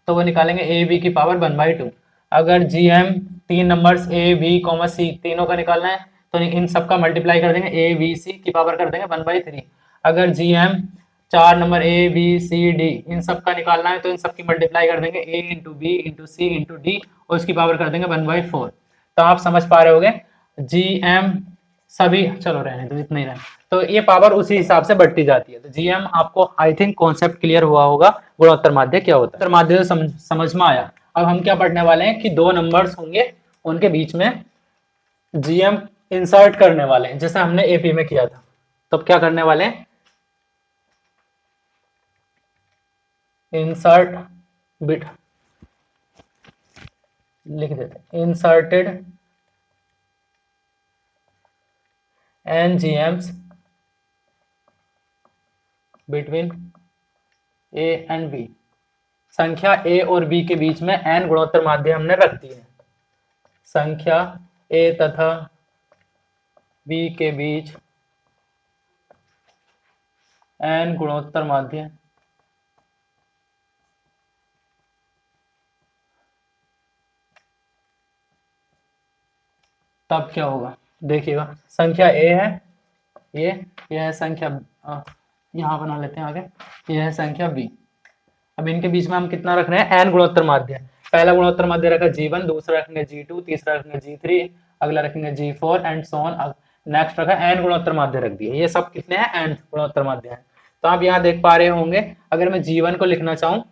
तो वो निकालेंगे ए बी की पावर 1/2। अगर जीएम तीन नंबर्स ए बी कॉमा सी तीनों का निकालना है तो इन सबका मल्टीप्लाई कर देंगे, ए बी सी की पावर कर देंगे 1/3। अगर जीएम चार number a b c d इन सब का निकालना है तो इन सब की मल्टीप्लाई कर देंगे, ए इंटू बी इंटू सी इंटू डी, और इसकी पावर कर देंगे 1/4। तो आप समझ पा रहे होगे जीएम सभी, चलो रहने तो इतना ही रहे, तो ये पावर उसी हिसाब से बढ़ती जाती है। तो जीएम आपको आई थिंक कॉन्सेप्ट क्लियर हुआ होगा, गुणोत्तर माध्य क्या होता है, गुणोत्तर माध्य समझ में आया। अब हम क्या पढ़ने वाले हैं कि दो नंबर्स होंगे उनके बीच में जीएम इंसर्ट करने वाले हैं, जैसे हमने एपी में किया था। तो क्या करने वाले हैं, इंसर्ट बिट लिख देते, inserted n GMs between a and b. संख्या ए और बी के बीच में एन गुणोत्तर माध्य हमने रख दी है। संख्या ए तथा बी के बीच एन गुणोत्तर माध्य तब क्या होगा, देखिएगा, संख्या ए है, ये है संख्या, यहाँ बना लेते हैं आगे, ये है संख्या बी। अब इनके बीच में हम कितना रख रहे हैं, एन गुणोत्तर माध्य। पहला गुणोत्तर माध्य रखा G1, दूसरा रखेंगे G2, तीसरा रखेंगे G3, अगला रखेंगे G4 and so on. Next रखा एन गुणोत्तर माध्य रख दिए। ये सब कितने हैं, एन गुणोत्तर माध्य हैं। तो आप यहाँ देख पा रहे होंगे, अगर मैं G1 को लिखना चाहूँ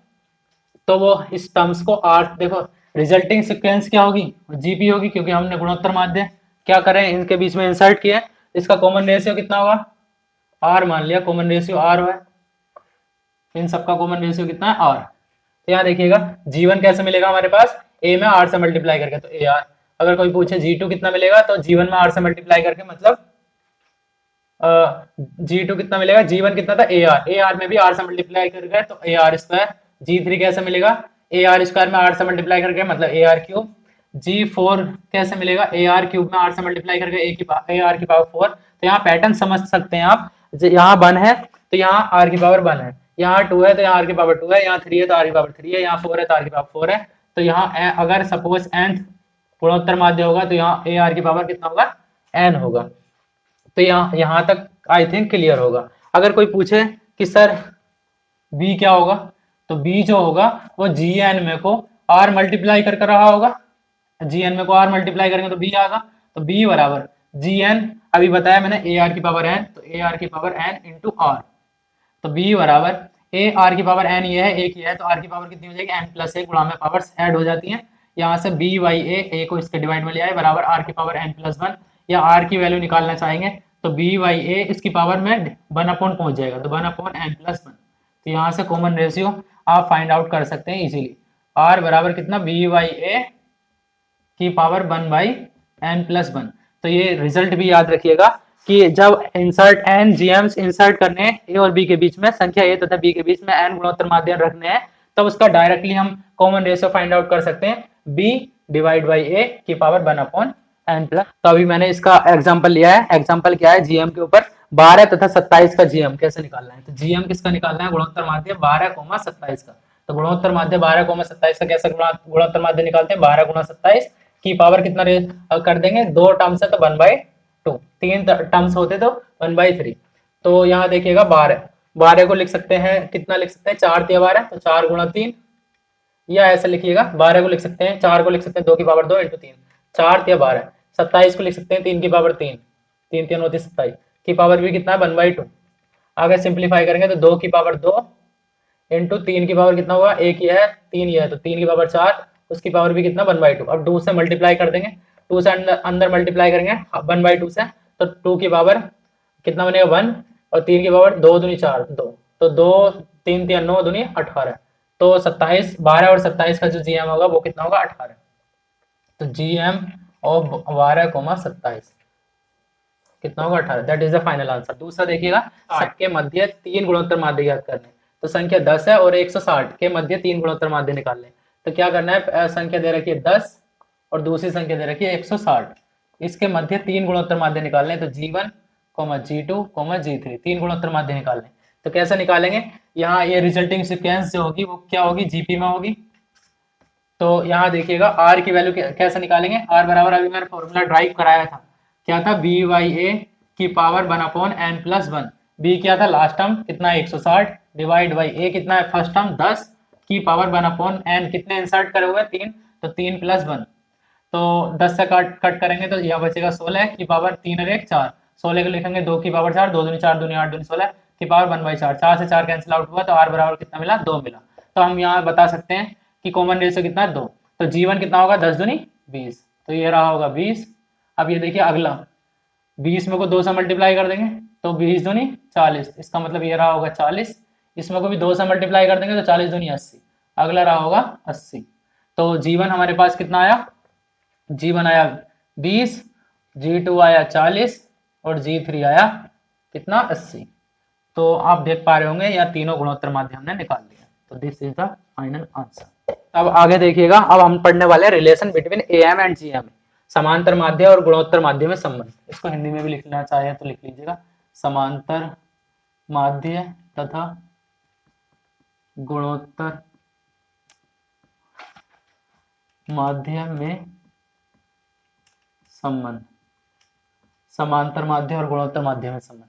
तो वो इस टर्म्स को आर, देखो रिजल्टिंग सीक्वेंस क्या होगी, जीपी होगी, क्योंकि हमने गुणोत्तर माध्य क्या करें इनके बीच में इंसर्ट किया। इसका कॉमन रेशियो कितना होगा, आर मान लिया, कॉमन रेशियो आर है, इन सबका कॉमन रेशियो कितना है, आर। तो यहाँ देखिएगा G1 कैसे मिलेगा हमारे पास, ए में आर से मल्टीप्लाई करके, तो ए आर। अगर कोई पूछे G2 कितना मिलेगा, तो G1 में आर से मल्टीप्लाई करके, मतलब G2 कितना मिलेगा, G1 कितना था ए आर, ए आर में भी आर से मल्टीप्लाई करके तो ए आर स्क्वायर। G3 कैसे मिलेगा, ए आर स्क्वायर में आर से मल्टीप्लाई करके मतलब ए आर क्यूब। G4 कैसे मिलेगा, AR क्यूब में R से मल्टीप्लाई करके AR की पावर 4। तो यहाँ पैटर्न समझ सकते हैं आप, यहाँ 1 है तो यहाँ R की पावर 1 है, यहाँ 2 है तो यहाँ R की पावर 2 है, यहाँ 3 है तो R की पावर 3 है, यहाँ 4 है तो R की पावर 4 है। तो यहाँ अगर सपोज nth गुणोत्तर माध्य होगा तो यहाँ AR की पावर कितना होगा, n होगा। तो यहाँ तक आई थिंक क्लियर होगा। अगर कोई पूछे कि सर B क्या होगा, तो B जो होगा वो Gn में को R मल्टीप्लाई कर रहा होगा, Gn में को R मल्टीप्लाई करेंगे तो B आएगा। तो B बराबर Gn, अभी बताया मैंने AR की पावर n, तो AR की पावर n इंटू R। तो B बराबर AR की पावर n ये है, एक ही है, तो R की पावर कितनी हो जाएगी, n प्लस 1, गुणा में पावर्स ऐड हो जाती हैं। यहाँ से B बाई A को इसके डिवाइड में ले आए बराबर R की पावर n प्लस 1, या R की वैल्यू निकालना चाहेंगे तो B बाई A इसकी पावर में 1 अपॉन पहुंच जाएगा, तो 1 अपॉन n प्लस 1। तो यहाँ से कॉमन रेशियो आप फाइंड आउट कर सकते हैं इजीली। R बराबर कितना, B बाई A की पावर 1 बाई n प्लस 1। तो ये रिजल्ट भी याद रखिएगा कि जब इंसर्ट n GMs इंसर्ट करने हैं A और B के बीच में, संख्या A तथा B के बीच में n गुणोत्तर माध्य रखने हैं, तब उसका डायरेक्टली हम कॉमन रेशियो फाइंड आउट कर सकते हैं, B डिवाइड बाई A की पावर 1 अपॉन n प्लस। तो अभी मैंने इसका एग्जांपल लिया है। एग्जांपल क्या है, GM के ऊपर 12 तथा 27 का GM कैसे निकालना है। तो GM किसका निकालना है, गुणोत्तर माध्य 12, 27 का। तो गुणोत्तर माध्य 12, 27 का कैसे गुणोत्तर माध्य निकालते हैं, 12 गुणा 27 की पावर कितना कर देंगे, 2 टर्म्स है तो 1/2, 3 टर्म्स होते तो 1/3। तो यहाँ देखिएगा 12 को लिख सकते हैं, कितना लिख सकते हैं, 4 तिया 12, तो 4 गुणा 3, या ऐसा लिखिएगा 12 को लिख सकते हैं, 4 को लिख सकते हैं 2 की पावर 2 इंटू 3, 4 तिया 12। 27 को लिख सकते हैं 3 की पावर 3, 3 3 होती 27 की पावर भी कितना है, 1/2। अगर सिंप्लीफाई करेंगे तो 2 की पावर 2 इंटू 3 की पावर कितना होगा, 1 ही है 3 ही है, तो 3 की पावर 4, उसकी पावर भी कितना 1/2। अब 2 से मल्टीप्लाई कर देंगे, 2 से अंदर मल्टीप्लाई करेंगे 1/2 से, तो 2 की पावर कितना बनेगा 1, और 3 की पावर 2 दूनी 4, 2, तो 2 3 3 9 दूनी 18। तो 27, 12 और 27 का जो GM होगा वो कितना होगा, 18। तो GM ऑफ 12, 27 कितना होगा, 18। That is the final answer. दूसरा देखिएगा, 60 के मध्य 3 गुणोत्तर माध्य ज्ञात करने। तो संख्या 10 है और 160 के मध्य 3 गुणोत्तर माध्य निकालने। तो क्या करना है, संख्या दे रखी है 10 और दूसरी संख्या दे रखी है 160, इसके मध्य 3 गुणोत्तर माध्य निकालने। तो G1, G2, G3 3 गुणोत्तर माध्य निकालने। तो कैसे निकालेंगे, यहाँ ये रिजल्टिंग सीक्वेंस जो होगी वो क्या होगी, GP में होगी। तो यहाँ देखिएगा R की वैल्यू कैसे निकालेंगे, R बराबर अभी मैंने फॉर्मूला ड्राइव कराया था, क्या था, B बाई A की power 1 upon n plus 1। B क्या था लास्ट टर्म कितना है 160, डिवाइड बाई A कितना है फर्स्ट टर्म 10 की पावर 1 अपॉन n, कितने इंसर्ट करे हुए 3, तो 3 प्लस 1। तो 10 से कट करेंगे तो यह बचेगा 16 की पावर 3 और 1 4, 16 को लिखेंगे 2 की पावर 4, 2 दूनी 4 दूनी 8 दूनी 16 की पावर 1/4, 4 से 4 कैंसिल आउट हुआ तो R बराबर कितना मिला, 2 मिला। तो हम यहाँ बता सकते हैं कि कॉमन रेशियो कितना है 2। तो G1 कितना होगा, 10 दूनी 20, तो ये रहा होगा 20। अब ये देखिए अगला 20 में को 2 से मल्टीप्लाई कर देंगे तो 20 दूनी 40, इसका मतलब ये रहा होगा 40। इसमें को भी 2 से मल्टीप्लाई कर देंगे तो 40 दूनी 80, अगला रहा होगा 80। तो G1 हमारे पास कितना आया, G1 आया 20, G2 आया 40 और G3 आया कितना 80। तो आप देख पा रहे होंगे या तीनों गुणोत्तर माध्य हमने निकाल लिया। तो this is the final answer. अब आगे देखिएगा, अब हम पढ़ने वाले हैं relation between AM and GM, समांतर माध्य और गुणोत्तर माध्य में संबंध। इसको हिंदी में भी लिखना चाहे तो लिख लीजिएगा, समांतर माध्य तथा गुणोत्तर माध्य में संबंध, समांतर माध्य और गुणोत्तर माध्य में संबंध।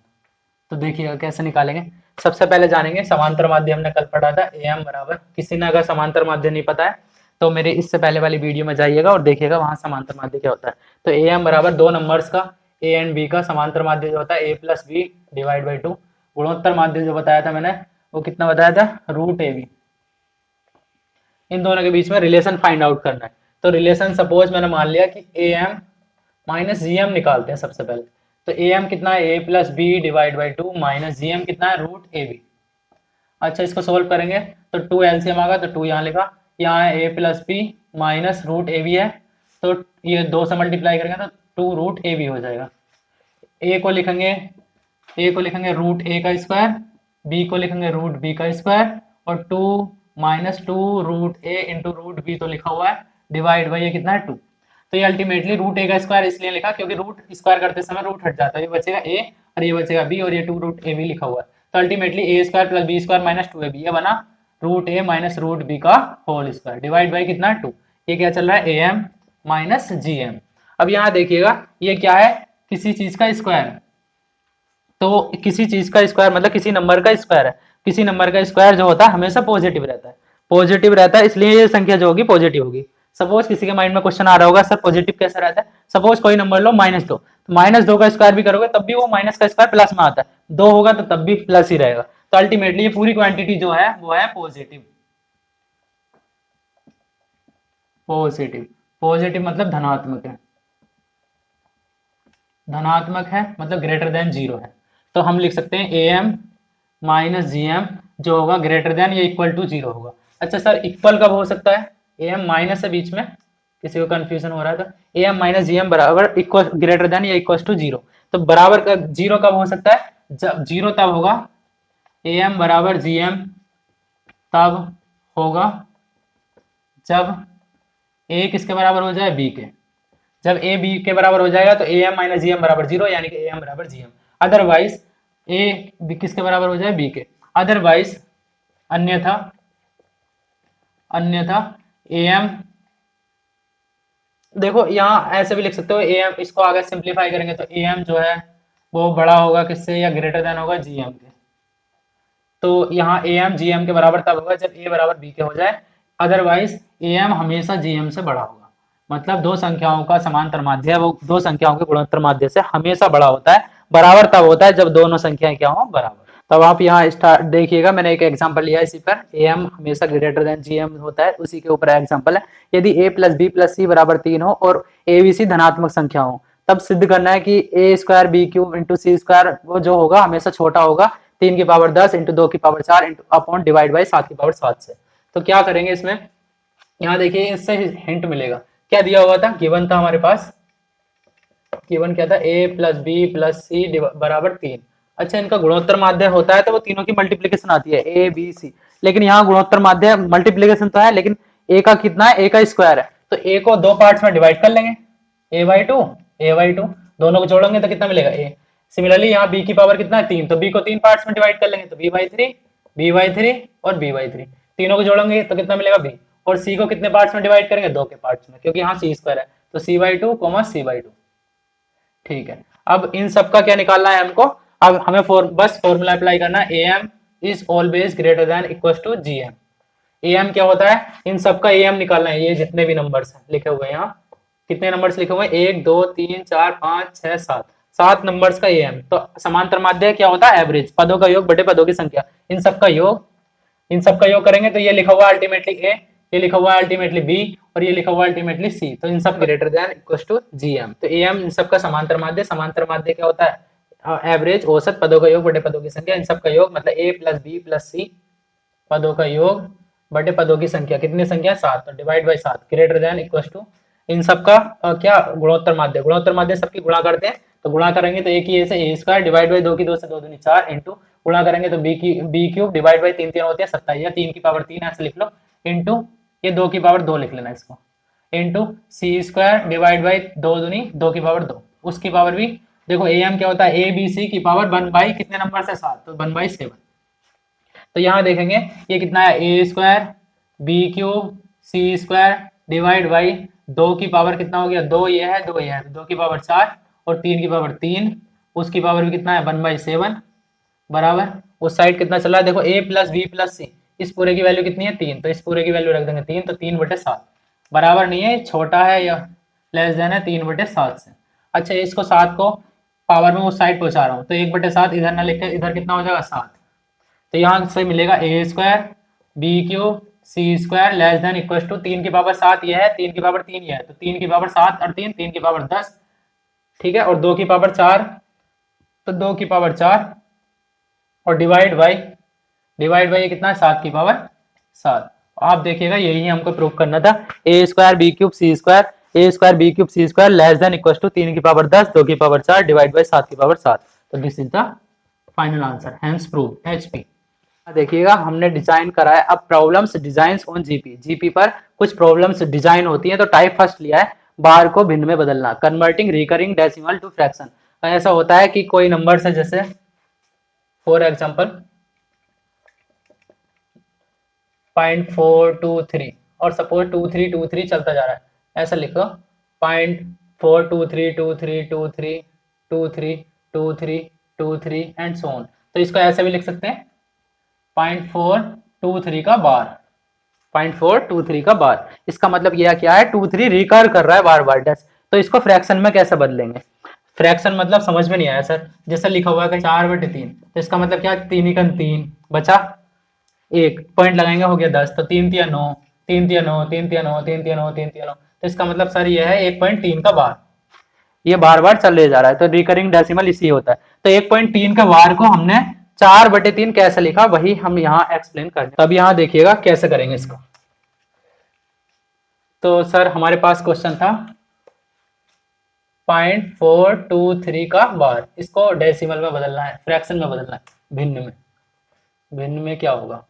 तो देखिएगा कैसे निकालेंगे। सबसे पहले जानेंगे समांतर माध्य, हमने कल पढ़ा था AM बराबर, किसी ने अगर समांतर माध्य नहीं पता है तो मेरे इससे पहले वाली वीडियो में जाइएगा और देखिएगा वहां समांतर माध्य क्या होता है। तो AM बराबर 2 नंबर्स का A एंड B का समांतर माध्य जो होता है A plus B divide by 2। गुणोत्तर माध्य जो बताया था मैंने वो कितना बताया था, √AB। इन दोनों के बीच में रिलेशन फाइंड आउट करना है। तो रिलेशन सपोज मैंने मान लिया कि AM माइनस GM निकालते हैं सबसे पहले। तो AM कितना है, A plus B divide by 2 minus GM कितना है, √AB। अच्छा, इसको सोल्व करेंगे तो 2 LCM आगा, तो 2 यहाँ लिखा, यहाँ है A plus B minus √AB है, तो ये 2 से मल्टीप्लाई करेंगे तो 2 √AB हो जाएगा। A को लिखेंगे √A का स्क्वायर, B को लिखेंगे √B का स्क्वायर, और 2 माइनस 2 √A इंटू √B तो लिखा हुआ है, डिवाइड बाई ये कितना है 2। तो ये अल्टीमेटली रूट ए का स्क्वायर इसलिए लिखा क्योंकि रूट स्क्वायर करते समय रूट हट जाता है, ये बचेगा ए और ये बचेगा बी और ये 2 रूट ए बी लिखा हुआ है। तो ultimately a square plus b square minus 2ab, ये बना root a minus root b का होल स्क्वायर डिवाइड बाई कितना 2। ये क्या चल रहा है, A M minus G M. अब यहाँ देखिएगा ये क्या है, किसी चीज का स्क्वायर, तो किसी चीज का स्क्वायर मतलब किसी नंबर का स्क्वायर है। किसी नंबर का स्क्वायर जो होता है हमेशा पॉजिटिव रहता है, पॉजिटिव रहता है, इसलिए ये संख्या जो होगी पॉजिटिव होगी। सपोज किसी के माइंड में क्वेश्चन आ रहा होगा सर पॉजिटिव कैसे रहता है, सपोज कोई नंबर लो -2, तो -2 का स्क्वायर भी करोगे तब भी वो माइनस का स्क्वायर प्लस में आता है, 2 होगा तो तब भी प्लस ही रहेगा। तो अल्टीमेटली ये पूरी क्वांटिटी जो है वो है पॉजिटिव। पॉजिटिव पॉजिटिव मतलब धनात्मक है, धनात्मक है मतलब ग्रेटर देन 0 है। तो हम लिख सकते हैं A M minus G M जो होगा ग्रेटर देन या इक्वल टू 0 होगा। अच्छा सर इक्वल कब हो सकता है, ए एम माइनस है बीच में, किसी को कंफ्यूजन हो रहा था, A M minus G M बराबर इक्वल ग्रेटर देन या इक्वल टू 0। तो बराबर का 0 कब हो सकता है, जब 0 तब होगा ए एम बराबर जी एम तब होगा जब ए किसके बराबर हो जाए, बी के। जब ए बी के बराबर हो जाएगा तो A M minus G M बराबर 0, यानी कि ए एम बराबर G M. Otherwise A B किसके बराबर हो जाए, बी के। अदरवाइज अन्यथा ए एम, देखो यहाँ ऐसे भी लिख सकते हो ए एम, इसको आगे सिंप्लीफाई करेंगे तो ए एम जो है वो बड़ा होगा किससे या ग्रेटर देन होगा जी एम के। तो यहाँ ए एम जी एम के बराबर तब होगा जब ए बराबर बी के हो जाए, अदरवाइज ए एम हमेशा जी एम से बड़ा होगा। मतलब दो संख्याओं का समांतर माध्य है वो दो संख्याओं के गुणोत्तर माध्य से हमेशा बड़ा होता है, बराबर तब होता है जब दोनों संख्याएं क्या हो, बराबर। तब आप यहाँ स्टार्ट देखिएगा, मैंने एक एग्जांपल लिया इसी पर, ए एम हमेशा ग्रेटर देन जी एम होता है, उसी के ऊपर एग्जांपल है। यदि a प्लस बी प्लस सी बराबर 3 हो और ए बी सी धनात्मक संख्या हो, तब सिद्ध करना है कि ए square B cube into C square वो जो होगा हमेशा छोटा होगा 3 की पावर 10 इंटू 2 की power 4 into upon divide by 7 की पावर 7 से। तो क्या करेंगे इसमें, यहाँ देखिए इससे हिंट मिलेगा। क्या दिया हुआ था, गिवन था हमारे पास, गिवन क्या था, a प्लस बी प्लस सी बराबर 3। अच्छा इनका गुणोत्तर माध्य होता है तो वो तीनों की मल्टीप्लीकेशन आती है a b c, लेकिन यहाँ गुणोत्तर माध्य मल्टीप्लीकेशन तो है लेकिन a का कितना है, a का स्क्वायर है, तो a को दो पार्ट्स में डिवाइड कर लेंगे, a/2 दोनों को जोड़ेंगे तो कितना मिलेगा a। सिमिलरली यहाँ b की पावर कितना है 3, तो b को 3 पार्ट्स में डिवाइड कर लेंगे तो b/3 और b/3, तीनों को जोड़ेंगे तो कितना मिलेगा b। और c को कितने पार्ट्स में डिवाइड करेंगे, 2 के पार्ट्स में, क्योंकि यहाँ c स्क्वायर है तो c/2 c/2। ठीक है, अब इन सब का क्या निकालना है हमको, अब हमें बस फॉर्मूला अप्लाई करना है, am is always greater than equal to gm। am क्या होता है, इन सब का am निकालना है, ये जितने भी नंबर्स हैं लिखे हुए हैं, यहाँ कितने नंबर्स लिखे हुए हैं, 1 2 3 4 5 6 7, 7 नंबर्स का am। तो समांतर माध्य क्या होता है, एवरेज, पदों का योग बटे पदों की संख्या, इन सब का योग करेंगे तो ये लिखा हुआ अल्टीमेटली a, ये लिखा हुआ अल्टीमेटली b और ये लिखा हुआ अल्टीमेटली c, तो इन सब greater than equal to gm। तो am इन सब का समांतर माध्य क्या होता है, एवरेज, औसत, पदों का योग बटे पदों की संख्या, इन सब का योग मतलब a प्लस बी प्लस सी पदों का योग बटे पदों की संख्या, कितनी संख्या 7, तो divide by 7 greater than equal to इन सब का क्या गुणोत्तर माध्य सबकी गुणा करते हैं, तो गुणा करेंगे तो एक ही से a स्क्वायर डिवाइड बाई 2 की 2 से 2 दूनी 4 इंटू गुणा करेंगे तो b क्यूब डिवाइड बाई 3 3 होते हैं 27 या 3 की पावर 3 ऐसे लिख लो, इंटू ये 2 की पावर 2 लिख लेना इसको, into C square divide by 2 दूनी 2 की पावर 2, उसकी पावर भी देखो am क्या होता है, a b c की पावर 1 बाई कितने नंबर से 7, तो 1/7। तो यहाँ देखेंगे ये कितना है, a square B cube C square divide by 2 की पावर कितना हो गया, 2 ये है 2 ये है, 2 की पावर 4 और 3 की पावर 3, उसकी पावर भी कितना है 1/7 बराबर, उस साइड कितना चला है देखो, a प्लस बी प्लस सी, इस पूरे की वैल्यू कितनी है 3, तो इस पूरे की वैल्यू रख देंगे 3, तो 3/7 बराबर नहीं है, छोटा है या लेस देन है 3/7 से। अच्छा इसको 7 को पावर में उस साइड पहुंचा रहा हूँ तो 1/7 इधर ना लिख के इधर कितना हो जाएगा 7, तो यहाँ से मिलेगा a square B cube C square less than equal to 3 की पावर 7 ये है, 3 की पावर 3 ये है, तो 3 की पावर 7 और 3 की पावर 10, ठीक है, और 2 की पावर 4, तो 2 की पावर 4 और डिवाइड बाई कितना है 7 की पावर 7। आप देखिएगा यही हमको प्रूव करना था, a square B cube C square less than equal to 3 की पावर 10 2 की पावर 4 डिवाइड बाई 7 की पावर 7, तो this is the final answer, hence prove HP। देखिएगा हमने डिजाइन करा है, अब प्रॉब्लम्स डिजाइंस ऑन जीपी पर कुछ प्रॉब्लम्स डिजाइन होती हैं, तो टाइप फर्स्ट लिया है बार को भिन्न में बदलना, converting recurring decimal to fraction. ऐसा होता है कि कोई नंबर है, जैसे फॉर एग्जाम्पल 0.423 और सपोज 2323 चलता जा रहा है, ऐसा लिखो 0.42323232323 एंड सो ऑन। तो इसको ऐसे भी लिख सकते हैं 0.423 का बार, 0.423 का बार। इसका मतलब यह क्या है, 23 रिकर कर रहा है बार बार डेस। तो इसको फ्रैक्शन में कैसे बदलेंगे, फ्रैक्शन मतलब समझ में नहीं आया सर, जैसे लिखा हुआ है 4/3, तो इसका मतलब क्या, 3 × 3 बचा 1, पॉइंट लगाएंगे हो गया 10, तो 3 × 9 3 × 9 3 × 9 3 × 9 3 × 9, तो इसका मतलब सर ये है 1.3 का बार, ये बार बार चले जा रहा है, तो रिकरिंग डेसिमल इसी होता है। तो 1.3 का बार को हमने 4/3 कैसे लिखा, वही हम यहाँ एक्सप्लेन कर रहे हैं। तब यहाँ देखिएगा कैसे करेंगे इसको। तो सर हमारे पास क्वेश्चन था 0.423 का बार, इसको डेसिमल में बदलना है, फ्रैक्शन में बदलना है, भिन्न में। भिन्न में क्या होगा,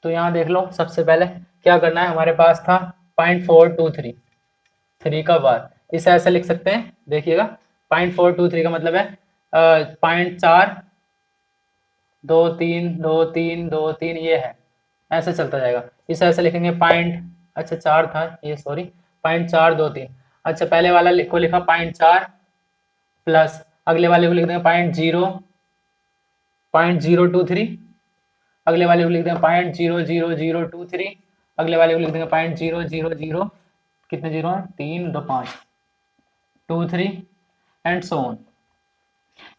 तो यहाँ देख लो, सबसे पहले क्या करना है, हमारे पास था 0.423 का बार, इसे ऐसे लिख सकते हैं, देखिएगा 0.423 का मतलब है 0.4232323 ये है, ऐसे चलता जाएगा। इसे ऐसे लिखेंगे अच्छा 4 था ये, सॉरी 0.423। अच्छा पहले वाला को लिखा 0.4 प्लस अगले वाले को लिख देंगे 0.023, अगले वाले को लिख देंगे 0.00023, अगले वाले को लिख देंगे 0.000, कितने जीरो हैं, 3 2 5 23 एंड सो ऑन।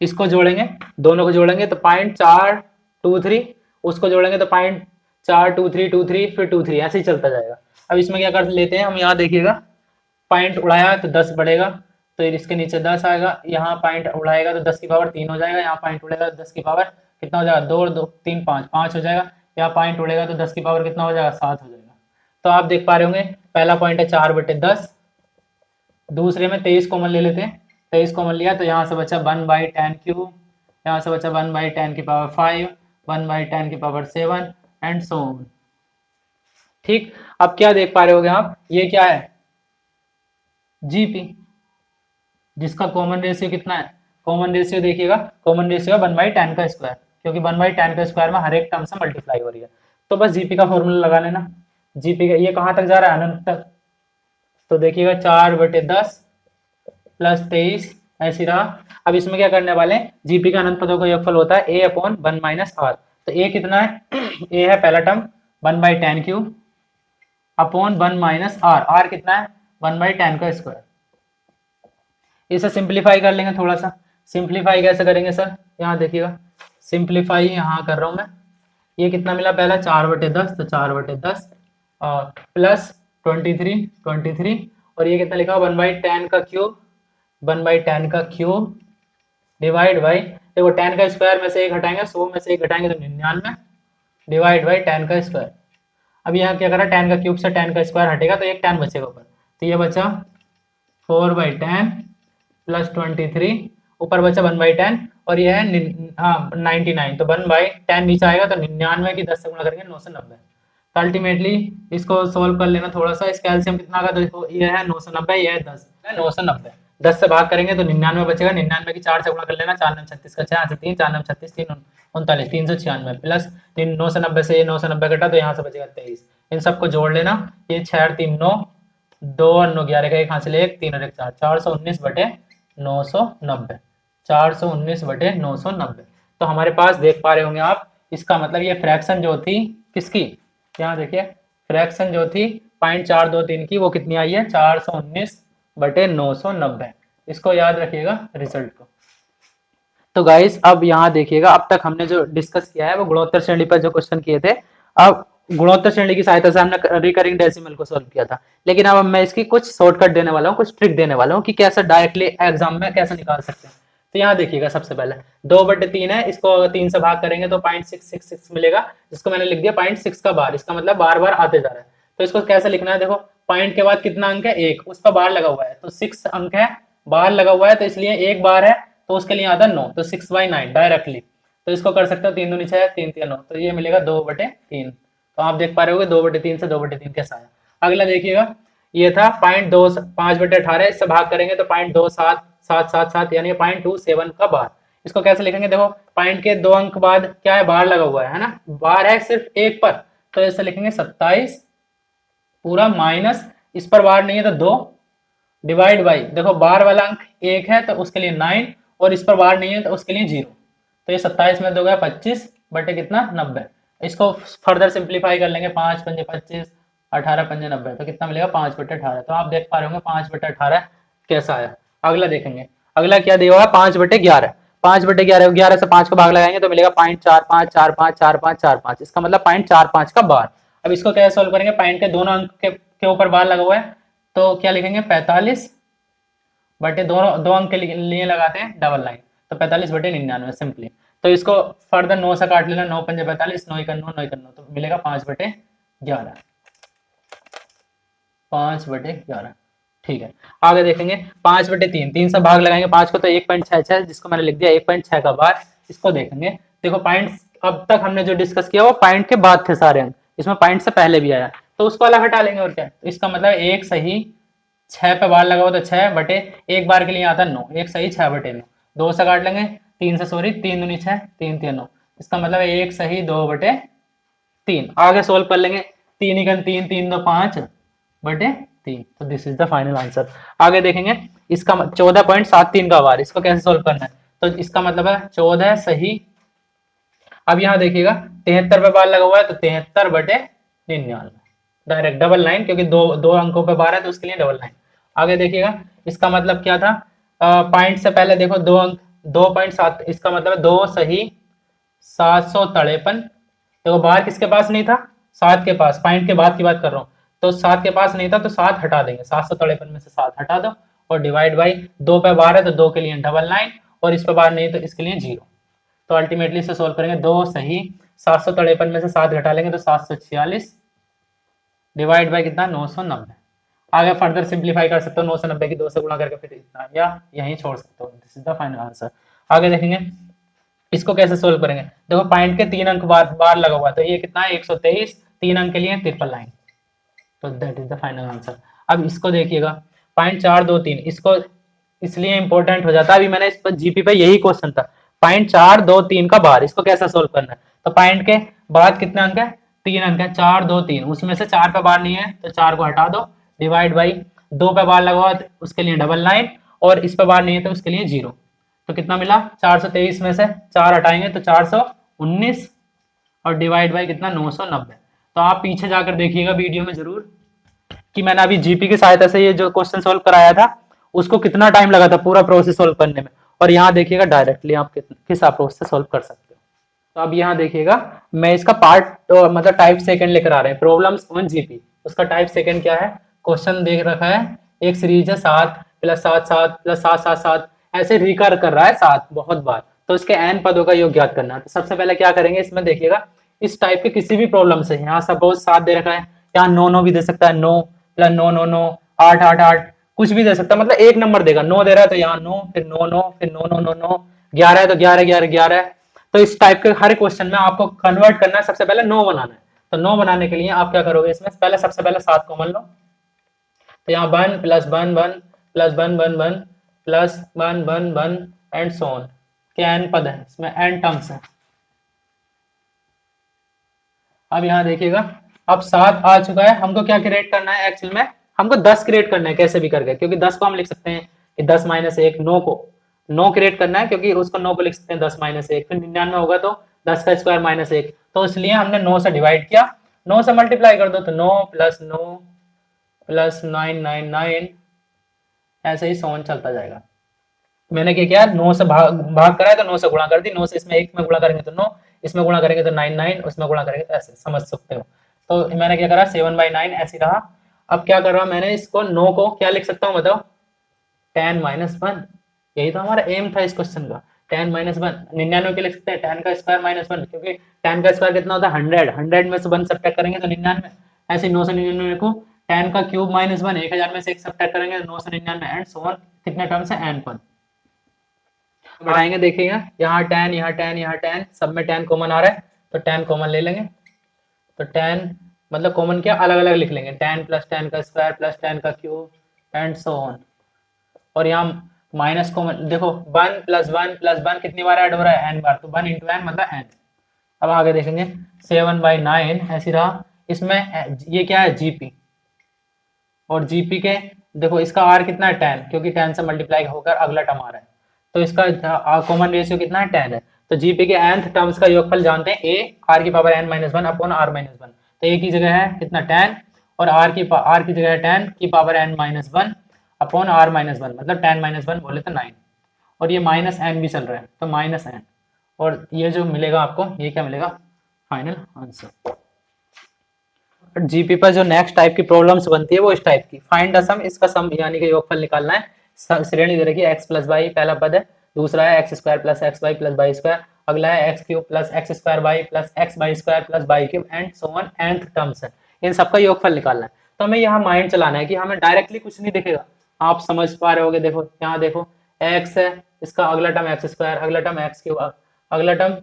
इसको जोड़ेंगे, दोनों को जोड़ेंगे तो 0.423, उसको जोड़ेंगे तो 0.42323 फिर 23, ऐसे ही चलता जाएगा। अब इसमें क्या कर लेते हैं हम, यहाँ देखिएगा पॉइंट उड़ाया तो 10 बढ़ेगा, तो इसके नीचे 10 आएगा, यहाँ पॉइंट उड़ाएगा तो 10 की पावर 3 हो जाएगा, यहाँ पॉइंट उड़ेगा तो 10 की पावर कितना हो जाएगा, 2 2 3 5 हो जाएगा, यहाँ पॉइंट उड़ेगा तो 10 की पावर कितना हो जाएगा, 7 हो जाएगा। तो आप देख पा रहे होंगे पहला पॉइंट है 4/10, दूसरे में 23 कॉमन ले लेते हैं, 23 कॉमन लिया तो यहाँ से बचा 1/10³, यहाँ से बचा 1/10 की पावर 5, 1/10 की पावर 7 एंड सो ऑन। ठीक, अब क्या देख पा रहे होगे आप, ये क्या है, जीपी, जिसका कॉमन रेशियो कितना है, कॉमन रेशियो देखिएगा, कॉमन रेशियो है 1/10 का स्क्वायर, क्योंकि 1/10 का स्क्वायर में हर एक टर्म से मल्टीप्लाई हो रही है। तो बस जीपी का फॉर्मूला लगा लेना, जीपी का ये कहाँ तक जा रहा है, अनंत तक। तो देखिएगा 4/10 प्लस 23 ऐसी रहा। अब इसमें क्या करने वाले हैं, जीपी का अनंत पदों का योगफल होता है a/1 - r। तो a कितना है, a है पहला टर्म 1/10³ अपॉन 1 - r कितना है 1/10 का स्क्वायर। इसे सिंप्लीफाई कर लेंगे थोड़ा सा, सिंप्लीफाई कैसे करेंगे सर, यहाँ देखिएगा, सिंप्लीफाई यहाँ कर रहा हूँ मैं, ये कितना मिला पहला 4/10, तो 4/10 और प्लस 23 और ये कितना लिखा 1/10 का क्यूब, 1/10 का क्यूब डिवाइड बाई, देखो 10 का स्क्वायर में से एक हटाएंगे, 100 में से एक हटाएंगे तो 99 डिवाइड बाई 10 का स्क्वायर। अब यहाँ क्या करा, 10 का क्यूब से 10 का स्क्वायर हटेगा तो एक 10 बचेगा ऊपर, तो ये बचा 4/10 प्लस 23, ऊपर बचा 1/10 और ये है 99, तो 1/10 नीचे आएगा तो 99 की 10 से गुणा करेंगे 990। तो अल्टीमेटली इसको सोल्व कर लेना थोड़ा सा, इसका एलसीएम कितना आएगा, देखो ये है 990, ये है 10 है 990, 10 से भाग करेंगे तो 99 बचेगा, 99 की 4 से गुणा कर लेना, 4 9 36 का 4 से 3, 4 9 36 3 39 396 प्लस 990 से ये 990 कटा तो यहाँ से बचेगा 23। इन सबको जोड़ लेना, ये 6 3 9 2 और 9 11 का एक हासिल 1 3 और 1 4, 419/990, 419/990। तो हमारे पास देख पा रहे होंगे आप, इसका मतलब ये फ्रैक्शन जो थी किसकी, यहाँ देखिए फ्रैक्शन जो थी 0.423 की वो कितनी आई है 419/990। इसको याद रखिएगा रिजल्ट को। तो गाइस अब यहाँ देखिएगा, अब तक हमने जो डिस्कस किया है वो गुणोत्तर श्रेणी पर जो क्वेश्चन किए थे, अब गुणोत्तर श्रेणी की सहायता से हमने रिकरिंग डेसिमल को सोल्व किया था, लेकिन अब मैं इसकी कुछ शॉर्टकट देने वाला हूँ, कुछ ट्रिक देने वाला हूँ कि कैसे डायरेक्टली एग्जाम में कैसे निकाल सकते हैं। तो यहाँ देखिएगा, सबसे पहले 2/3 है, इसको अगर 3 से भाग करेंगे तो 0.666 मिलेगा, जिसको मैंने लिख दिया 0.6 का बार, इसका मतलब बार बार आते जा रहा है। तो इसको कैसे लिखना है, देखो पॉइंट के बाद कितना अंक है 1, उस पर बार लगा हुआ है तो 6 अंक है, बार लगा हुआ है तो इसलिए एक बार है तो उसके लिए आता 9, तो 6/9 डायरेक्टली। तो इसको कर सकते हो 3 दूनी 6 3 3 9, तो ये मिलेगा 2/3। तो आप देख पा रहे होगे 2/3 से 2/3 कैसा आया। अगला देखिएगा, ये था 0.25/18, इससे भाग करेंगे तो 0.27777 यानी 0.27 का बार। इसको कैसे लिखेंगे, देखो पॉइंट के 2 अंक बाद क्या है, बार लगा हुआ है ना, बार है सिर्फ एक पर, तो ऐसे लिखेंगे 27 पूरा माइनस, इस पर बार नहीं है तो 2 डिवाइड बाई, देखो बार वाला अंक 1 है तो उसके लिए 9 और इस पर बार नहीं है तो उसके लिए 0, तो ये 27 में 2 गया 25 बटे कितना 90। इसको फर्दर सिंप्लीफाई कर लेंगे, 5 पंजे 25, 18 पंजे 90, तो कितना मिलेगा 5/18। तो आप देख पा रहे होंगे 5/18 कैसा आया। अगला देखेंगे, अगला क्या दिया हुआ है 5/11, 5/11, 11 से 5 को भाग लगाएंगे तो मिलेगा 0.45454545, इसका मतलब 0.45 का बार। अब इसको कैसे सोल्व करेंगे, पॉइंट के दोनों अंक के ऊपर बार लगा हुआ है तो क्या लिखेंगे 45 बटे दोनों 2 अंक के लिए लगाते हैं डबल लाइन, तो 45/99 सिंपली। तो इसको फर्दर 9 से काट लेना, 9 पंजे 45, 9 1 9, 9 1 9, तो मिलेगा 5/11, 5/11। ठीक है, आगे देखेंगे 5/3, 3 से भाग लगाएंगे 5 को तो 1.66, जिसको मैंने लिख दिया 1.6 का बार। इसको देखेंगे, देखो पॉइंट अब तक हमने जो डिस्कस किया वो पॉइंट के बाद थे सारे अंक, इसमें पॉइंट से पहले भी आया, तो उसको अलग हटा लेंगे और क्या, तो इसका मतलब एक सही 6 पे बार लगा हो तो 6 बटे एक बार के लिए आता है 9, एक सही 6/9, 2 से काट लेंगे, 3 से सॉरी 3 दूनी 6, 3 3 9, इसका मतलब एक सही 2/3। आगे सोल्व कर लेंगे, 3 1 3 3 2 5/3, तो this is the final answer. आगे देखेंगे इसका 14.73 का बार, इसको कैसे सोल्व करना है, तो इसका मतलब है 14 सही, अब यहाँ देखिएगा 73 पे बार लगा हुआ है तो 73/99, डायरेक्ट डबल लाइन, क्योंकि दो अंकों पे बार है तो उसके लिए डबल लाइन। आगे देखिएगा इसका मतलब क्या था, पॉइंट से पहले देखो 2 अंक 2.7, इसका मतलब है 2 सही 753, देखो बार किसके पास नहीं था, 7 के पास, पॉइंट के बाद की बात कर रहा हूँ, तो 7 के पास नहीं था तो 7 हटा देंगे, 753 में से 7 हटा दो और डिवाइड बाई 2 पे बार है तो 2 के लिए डबल लाइन और इस पे बार नहीं तो इसके लिए 0, तो अल्टीमेटली से सोल्व करेंगे 2 सही 753 में से 7 घटा लेंगे तो 746 डिवाइड बाय कितना 990। आगे फर्दर सिंप्लीफाई कर सकते हो, 9 से 90 की 2 से गुणा करके फिर इतना, या यहीं छोड़ सकते हो, this is the final answer. आगे देखेंगे इसको कैसे सोल्व करेंगे, देखो पॉइंट के 3 अंक बार लगा हुआ है तो ये कितना है 123, 3 अंक के लिए ट्रिपल लाइन, तो that is the final answer. अब इसको देखिएगा 0.423, इसको इसलिए इंपॉर्टेंट हो जाता है, अभी मैंने इस पर जीपी पे यही क्वेश्चन था 0.423 का बार, इसको कैसा सोल्व करना है, तो पॉइंट के बाद कितने अंक है 3 अंक है, 4 2 3, उसमें से 4 पे बार नहीं है तो 4 को हटा दो, डिवाइड बाई 2 पे बार लगा तो उसके लिए डबल लाइन और इस पे बार नहीं है तो उसके लिए 0, तो कितना मिला 423 में से 4 हटाएंगे तो 419 और डिवाइड बाई कितना 990। तो आप पीछे जाकर देखिएगा वीडियो में जरूर कि मैंने अभी जीपी की सहायता से ये जो क्वेश्चन सोल्व कराया था उसको कितना टाइम लगा था पूरा प्रोसेस सोल्व करने में, और यहाँ देखिएगा डायरेक्टली आप किस अप्रोच से सोल्व कर सकते हो। तो अब यहाँ देखिएगा मैं इसका पार्ट मतलब टाइप सेकंड लेकर आ रहे हैं, प्रॉब्लम्स ऑन जीपी, उसका टाइप सेकंड क्या है, क्वेश्चन देख रखा है एक सीरीज है 7 + 7 7 + 7 7 7, ऐसे रिकर कर रहा है 7 बहुत बार, तो इसके n पदों का योग ज्ञात करना है। तो सबसे पहले क्या करेंगे, इसमें देखिएगा इस टाइप के किसी भी प्रॉब्लम से, यहाँ सपोज 7 दे रखा है, यहाँ 9 9 भी दे सकता है, 9 + 9 9 9, 8 8 8, कुछ भी दे सकता है, मतलब एक नंबर देगा, 9 दे रहा है तो यहाँ 9 फिर 9 9 फिर 9 9 9 9, 11 है तो 11 11 11। तो इस टाइप के हर क्वेश्चन में आपको कन्वर्ट करना है, सबसे पहले 9 बनाना है। तो 9 बनाने के लिए आप क्या करोगे, इसमें पहले सबसे पहले 7 कॉमन लो, तो यहाँ 1 + 1 1 + 1 1 1 + 1 1 1 एंड सो ऑन, क्या n पद है, इसमें n टर्म्स है। अब यहाँ देखिएगा अब 7 आ चुका है, हमको क्या क्रिएट करना है, एक्चुअल में हमको 10 क्रिएट करना है कैसे भी करके, क्योंकि 10 को हम लिख सकते हैं कि 10 - 1, 9 को 9 क्रिएट करना है, क्योंकि उसको 9 को लिख सकते हैं 10 - 1, फिर 99 होगा तो 10 का स्क्वायर - 1, तो इसलिए हमने 9 से डिवाइड किया, 9 से मल्टीप्लाई कर दो तो 9 + 9 + 9 9 9, ऐसे ही सोन चलता जाएगा। मैंने क्या किया 9 से भाग करा है तो 9 से गुणा कर दी, 9 से इसमें 1 में गुणा करेंगे तो 9, इसमें गुणा करेंगे तो 9 9, उसमें गुणा करेंगे तो ऐसे, समझ सकते हो। तो मैंने क्या करा 7/9 ऐसे रहा। अब क्या कर रहा हूं मैंने, इसको 9 को क्या लिख सकता हूँ बताओ, 10 - 1, यही तो हमारा एम था इस क्वेश्चन का, 10 - 1, 99 के लिख सकते हैं 10 का स्क्वायर - 1, क्योंकि 10 का स्क्वायर कितना होता है 100, 100 में से 1 सब्ट्रैक्ट करेंगे तो 99, ऐसे 9 से 99 लिखो, 10 का क्यूब - 1, 1000 में से 1 सब्ट्रैक्ट करेंगे तो 9 से 99 एंड सो ऑन, कितने टर्म्स है n पद बढ़ाएंगे। देखिएगा यहाँ 10 यहाँ 10 यहाँ 10, सब में 10 कॉमन आ रहा है तो 10 कॉमन ले लेंगे, तो 10 मतलब कॉमन क्या, अलग अलग लिख लेंगे, 10 प्लस 10 का स्क्वायर प्लस 10 का क्यूब एंड सो ऑन। और यहाँ माइनस कॉमन देखो, 1 प्लस 1 प्लस 1 कितनी बार ऐड हो रहा है, n बार, तो 1 इंटू एन मतलब n। अब आगे देखेंगे 7/9 ऐसी रहा। इसमें ये क्या है, जीपी, और जीपी के देखो इसका आर कितना है 10, क्योंकि 10 से मल्टीप्लाई होकर अगला टर्म आ रहा है, तो इसका कॉमन रेशियो कितना है 10 है। तो जीपी के nth टर्म्स का योगफल जानते हैं, a r की पावर n-1 अपॉन r-1। तो a की जगह है कितना 10, और r की जगह है 10 की पावर n-1 अपॉन r-1, मतलब 10-1 बोले तो 9, और ये माइनस n भी चल रहा है तो माइनस n, और ये जो मिलेगा आपको, ये क्या मिलेगा, फाइनल आंसर। जीपी पर जो नेक्स्ट टाइप की प्रॉब्लम्स बनती है वो इस टाइप की, फाइंड द सम, इसका सम यानी कि योगफल निकालना है। श्रेणी दे रखी है x प्लस वाई पहला पद है, दूसरा है X square plus X Y plus Y square, अगला है X cube plus X square Y plus X Y square plus Y cube and so on, nth terms है, इन सबका योगफल निकालना है। तो हमें यहाँ माइंड चलाना है कि हमें डायरेक्टली कुछ नहीं दिखेगा, आप समझ पा रहे होगे, देखो यहाँ देखो x है, इसका अगला टर्म एक्स स्क्वायर, अगला टर्म एक्स क्यूब, अगला टर्म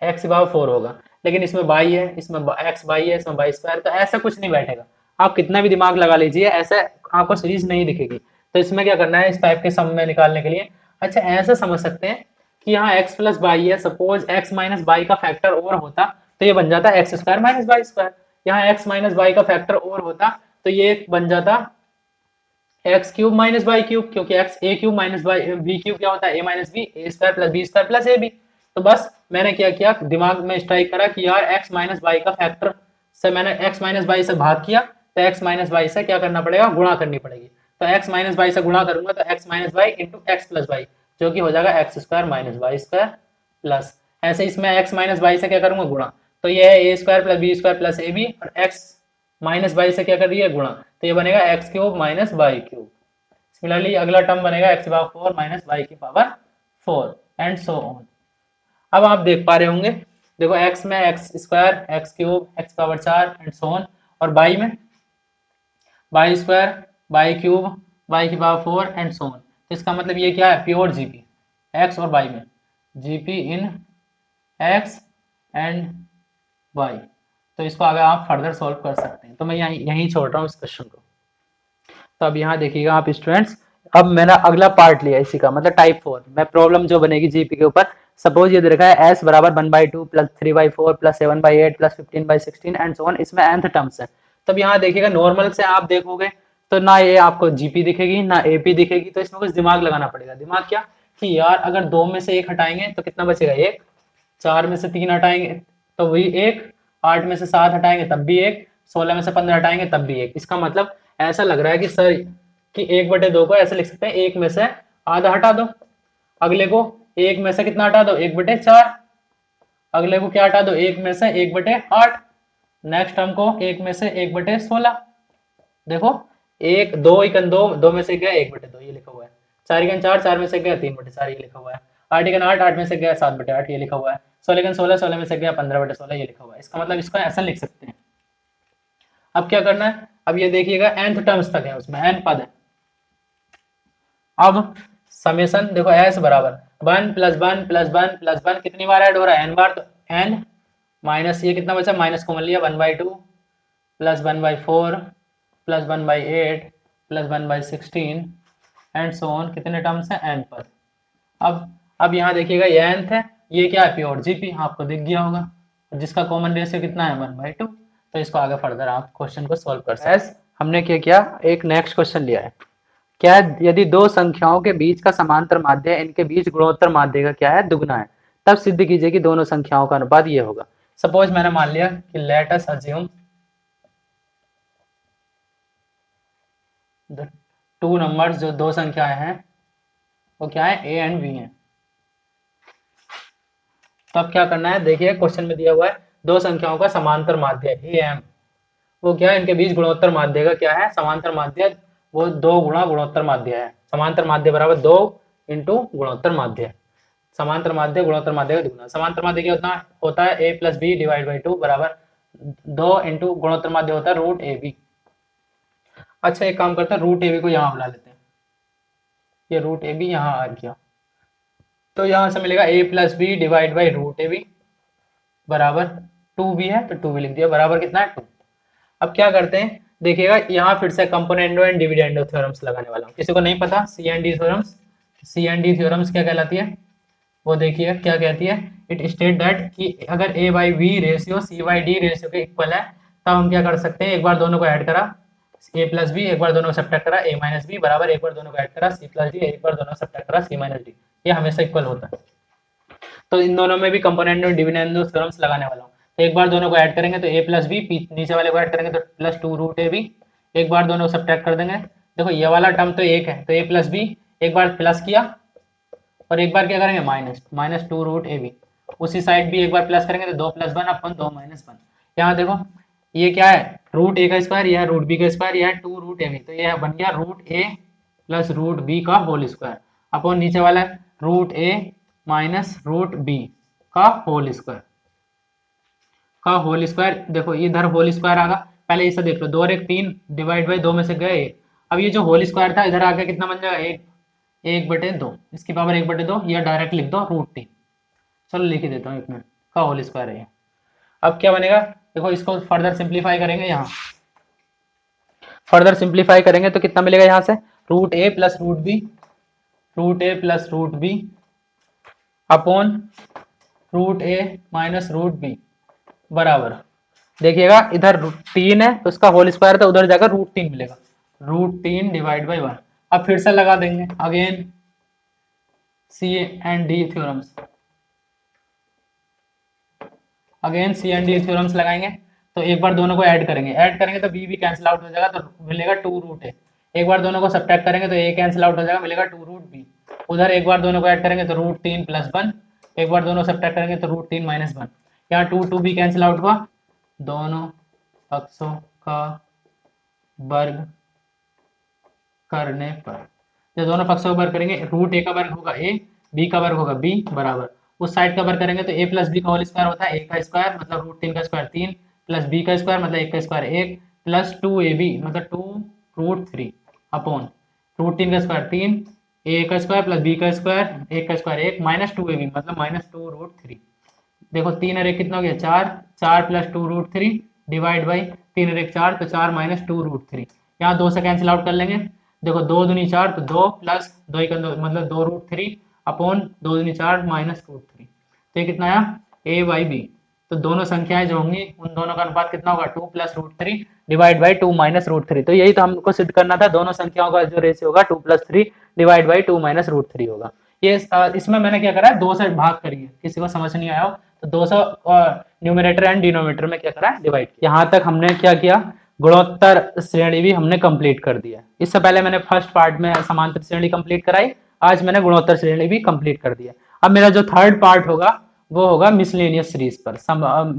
एक्स की पावर 4 होगा, लेकिन इसमें बाई है, इसमें एक्स बाई है, इसमें बाई स्क्वायर, तो ऐसा कुछ नहीं बैठेगा, आप कितना भी दिमाग लगा लीजिए ऐसे आपको सीरीज नहीं दिखेगी। तो इसमें क्या करना है, इस टाइप के सम में निकालने के लिए, अच्छा ऐसा समझ सकते हैं कि यहाँ x प्लस बाई है, सपोज x माइनस बाई का फैक्टर और होता तो ये बन जाता x square minus y square, यहाँ x माइनस बाई का फैक्टर और होता तो ये बन जाता x cube minus y cube, क्योंकि x a cube minus y b cube क्या होता है, a minus b, a square plus b square plus a b. तो बस मैंने क्या किया, दिमाग में स्ट्राइक करा कि यार x माइनस बाई का फैक्टर से मैंने x माइनस बाई से भाग किया, तो x माइनस बाई से क्या करना पड़ेगा, गुणा करनी पड़ेगी। तो x माइनस बाई से गुणा करूंगा तो x minus by into x plus by, जो कि हो जाएगा x square minus y square plus, ऐसे इसमें x माइनस बाई से क्या करूंगा, गुणा, तो ये है a square plus b square plus a b, और x माइनस बाई से क्या कर रही है, गुणा, तो ये बनेगा x cube minus y cube. Similarly अगला टर्म बनेगा एक्स की पावर 4 माइनस वाई की पावर 4 एंड सो ऑन। अब आप देख पा रहे होंगे, देखो x में x square, x cube, x power 4 and so on, और बाई में y square, by cube, by की पावर 4 एंड सो ऑन। तो इसका मतलब ये क्या है, प्योर जीपी, x और बाई में GP in x and y। तो इसको आगे आप फर्दर सॉल्व कर सकते हैं, तो मैं यहीं छोड़ रहा हूँ इस क्वेश्चन को। तो अब यहाँ देखिएगा आप स्टूडेंट्स, अब मैंने अगला पार्ट लिया इसी का, मतलब टाइप 4 में प्रॉब्लम जो बनेगी जीपी के ऊपर। सपोज ये दे रखा है s बराबर 1/2 plus 3/4 plus 7/8 plus 15/16 and so on, इसमें nth टर्म्स है। तब यहाँ देखिएगा नॉर्मल से आप देखोगे तो ना ये आपको जीपी दिखेगी ना एपी दिखेगी, तो इसमें कुछ दिमाग लगाना पड़ेगा। दिमाग क्या कि यार अगर 2 में से 1 हटाएंगे तो कितना बचेगा, 1, 4 में से 3 हटाएंगे तो वही 1, 8 में से 7 हटाएंगे तब भी 1, 16 में से 15 हटाएंगे तब भी 1। इसका मतलब ऐसा लग रहा है कि सर कि 1/2 को ऐसे लिख सकते हैं, 1 में से आधा हटा दो, अगले को 1 में से कितना हटा दो, 1/4, अगले को क्या हटा दो, 1 में से 1/8, नेक्स्ट टर्म को 1 में से 1/16। देखो 1 2 इकन 2, 2 में से गया 1/2 ये लिखा हुआ है, 4 इकन 4, 4 में से गया 3/4 ये लिखा हुआ है, 8 इकन 8, 8 में से गया 7/8 ये लिखा हुआ है, 16 इकन 16, 16 में से गया 15/16 ये लिखा हुआ है। इसका मतलब इसको ऐसा लिख सकते हैं। अब क्या करना है, अब ये देखिएगा nth टर्म्स तक है, उसमें n पद है। अब समेशन देखो s बराबर 1 प्लस 1 प्लस 1 प्लस 1 कितनी बार ऐड हो रहा है, n बार, तो n माइनस ये कितना बचा, माइनस कॉमन लिया, 1/2 plus 1/4 plus 1/8 plus 1/16 and so on, कितने टर्म्स हैं, n पद। अब यहाँ देखिएगा ये nth है, ये क्या है, प्योर जीपी, आपको दिख गया होगा, जिसका कॉमन रेशियो कितना है 1/2। तो इसको आगे फर्दर आप क्वेश्चन को सॉल्व कर सकते हैं। हमने क्या किया, एक नेक्स्ट क्वेश्चन लिया है, क्या यदि दो संख्याओं के बीच का समांतर माध्य है, इनके बीच गुणोत्तर माध्य का क्या है, दुगना है, तब सिद्ध कीजिए कि दोनों संख्याओं का अनुपात ये होगा। सपोज मैंने मान लिया कि let us assume the 2 numbers, जो 2 संख्याएं हैं वो क्या है, a एंड b है। तब क्या करना है, देखिए क्वेश्चन में दिया हुआ है 2 संख्याओं का समांतर माध्य है am, वो क्या है, इनके बीच गुणोत्तर माध्य का क्या है, समांतर माध्य, वो 2 गुणा गुणोत्तर माध्य है। समांतर माध्य बराबर 2 इंटू गुणोत्तर माध्य, समांतर माध्य गुणोत्तर माध्य का दुगुना। समांतर माध्य क्या होता है a plus B divide by 2 बराबर 2 इंटू गुणोत्तर माध्य होता है रूट ए बी। अच्छा एक काम करते हैं, रूट ए बी को यहाँ बुला लेते हैं, ये रूट ए बी यहाँ आ गया, तो यहाँ से मिलेगा a plus B divide by root A B बराबर 2b है, तो 2b लिख दिया, बराबर कितना है 2। अब क्या करते हैं, देखिएगा यहाँ फिर से कंपोनेंडो एंड डिविडेंडो थ्योरम्स लगाने वाला हूँ। किसी को नहीं पता C and D theorems, C and D theorems क्या कहलाती है वो देखिए क्या कहती है। इट स्टेट दैट कि अगर a by b ratio c by d ratio के इक्वल है तब हम क्या कर सकते हैं, एक बार दोनों को ऐड करा ए प्लस बी, एक बार दोनों को सब्ट्रैक्ट करा ए माइनस बी बराबर एक बार दोनों को ऐड करा सी प्लस डी, एक बार दोनों को सब्ट्रैक्ट करा सी माइनस डी, ये हमेशा इक्वल होता है। तो इन दोनों में भी कंपोनेंट और डिविडेंड थ्योरम्स लगाने वाला हूँ। तो एक बार दोनों को ऐड करेंगे तो ए प्लस बी, नीचे वाले को ऐड करेंगे तो plus two root A B, एक बार दोनों को सब्ट्रैक्ट कर देंगे। देखो ये वाला टर्म तो एक है तो ए प्लस बी, एक बार प्लस किया और एक बार क्या करेंगे minus, minus two root A B, उसी साइड भी एक बार प्लस करेंगे तो दो प्लस वन अपन दो माइनस वन। यहाँ देखो ये क्या है रूट ए का स्क्वायर, यह रूट बी का स्क्वायर, यह टू रूट ए बी, तो यह बन गया root a plus root b का होल स्क्वायर अपॉन नीचे वाला root a minus root b का होल स्क्वायर का होल स्क्वायर। देखो इधर होल स्क्वायर आगा, पहले इसे देख लो, दो और एक तीन डिवाइड बाई दो में से गए। अब ये जो होल स्क्वायर था इधर आके कितना बन जाएगा, एक, एक बटे दो, इसकी पावर एक बटे दो, या डायरेक्ट लिख दो रूट टी। चलो लिख ही देता हूँ एक मिनट, का होल स्क्वायर है ये। अब क्या बनेगा, देखो इसको फर्दर सिंप्लीफाई करेंगे, यहाँ फर्दर सिंप्लीफाई करेंगे तो कितना मिलेगा यहाँ से, root a plus root b, root a plus root b upon root a minus root b बराबर, देखिएगा इधर तीन है तो उसका होल स्क्वायर था, उधर जाकर रूट तीन मिलेगा, रूट तीन डिवाइड बाई वन। अब फिर से लगा देंगे again C and D theorems, again C and D theorems लगाएंगे। तो एक बार दोनों को ऐड करेंगे तो बी भी कैंसिल आउट हो जाएगा तो मिलेगा टू रूट ए, एक बार दोनों को सब्ट्रैक्ट करेंगे तो ए कैंसिल आउट हो जाएगा मिलेगा टू रूट बी, उधर एक बार दोनों को ऐड करेंगे तो रूट तीन प्लस वन, एक बार दोनों सब्ट्रैक्ट करेंगे तो रूट तीन माइनस वन। यहाँ टू टू भी कैंसिल आउट हुआ, दोनों पक्षों का वर्ग करने पर, जब दोनों पक्षों का वर्ग करेंगे रूट ए का वर्ग होगा ए, बी का वर्ग होगा बी बराबर, उस साइड का वर्ग करेंगे तो ए प्लस बी का होल स्क्वायर होता है, ए का स्क्वायर मतलब रूट तीन का स्क्वायर तीन, प्लस बी का स्क्वायर मतलब एक का स्क्वायर एक, प्लस टू ए बी मतलब two root three upon root तीन का स्क्वायर तीन, ए का स्क्वायर प्लस बी का स्क्वायर एक का स्क्वायर एक, माइनस टू ए बी मतलब माइनस टू रूट थ्री। देखो तीन और एक कितना हो गया चार, चार plus two root three divide by तीन और एक चार, तो चार माइनस टू रूट थ्री, यहाँ दो से कैंसिल आउट कर लेंगे। देखो दो दूनी चार तो दो प्लस दो का दो मतलब दो रूट थ्री अपॉन दो दूनी चार माइनस रूट थ्री, तो ये कितना आया ए बाई बी। तो दोनों संख्याएं जो होंगी उन दोनों का अनुपात कितना होगा two plus root three divide by two minus root three. तो यही तो हमको सिद्ध करना था, दोनों संख्याओं का जो रेशियो होगा two plus three divide by two minus root three होगा। ये इसमें मैंने क्या करा है दो से भाग करिए, किसी को समझ नहीं आया हो तो दो से न्यूमरेटर एंड डिनोमिनेटर में क्या करा है डिवाइड। यहाँ तक हमने क्या किया, गुणोत्तर श्रेणी भी हमने कंप्लीट कर दिया। इससे पहले मैंने फर्स्ट पार्ट में समांतर श्रेणी कंप्लीट कराई, आज मैंने गुणोत्तर श्रेणी भी कंप्लीट कर दिया। अब मेरा जो थर्ड पार्ट होगा वो होगा मिसलेनियस सीरीज पर,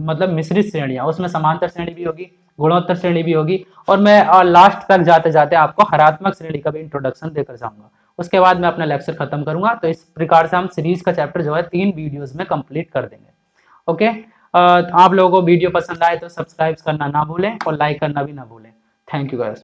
मतलब मिश्रित श्रेणियां, उसमें समांतर श्रेणी भी होगी गुणोत्तर श्रेणी भी होगी, और मैं लास्ट तक जाते जाते आपको हरात्मक श्रेणी का भी इंट्रोडक्शन देकर जाऊंगा। उसके बाद मैं अपना लेक्चर खत्म करूंगा। तो इस प्रकार से हम सीरीज का चैप्टर जो है 3 वीडियोस में कंप्लीट कर देंगे। ओके, आप लोगों को वीडियो पसंद आए तो सब्सक्राइब करना ना भूलें और लाइक करना भी ना भूलें। Thank you guys.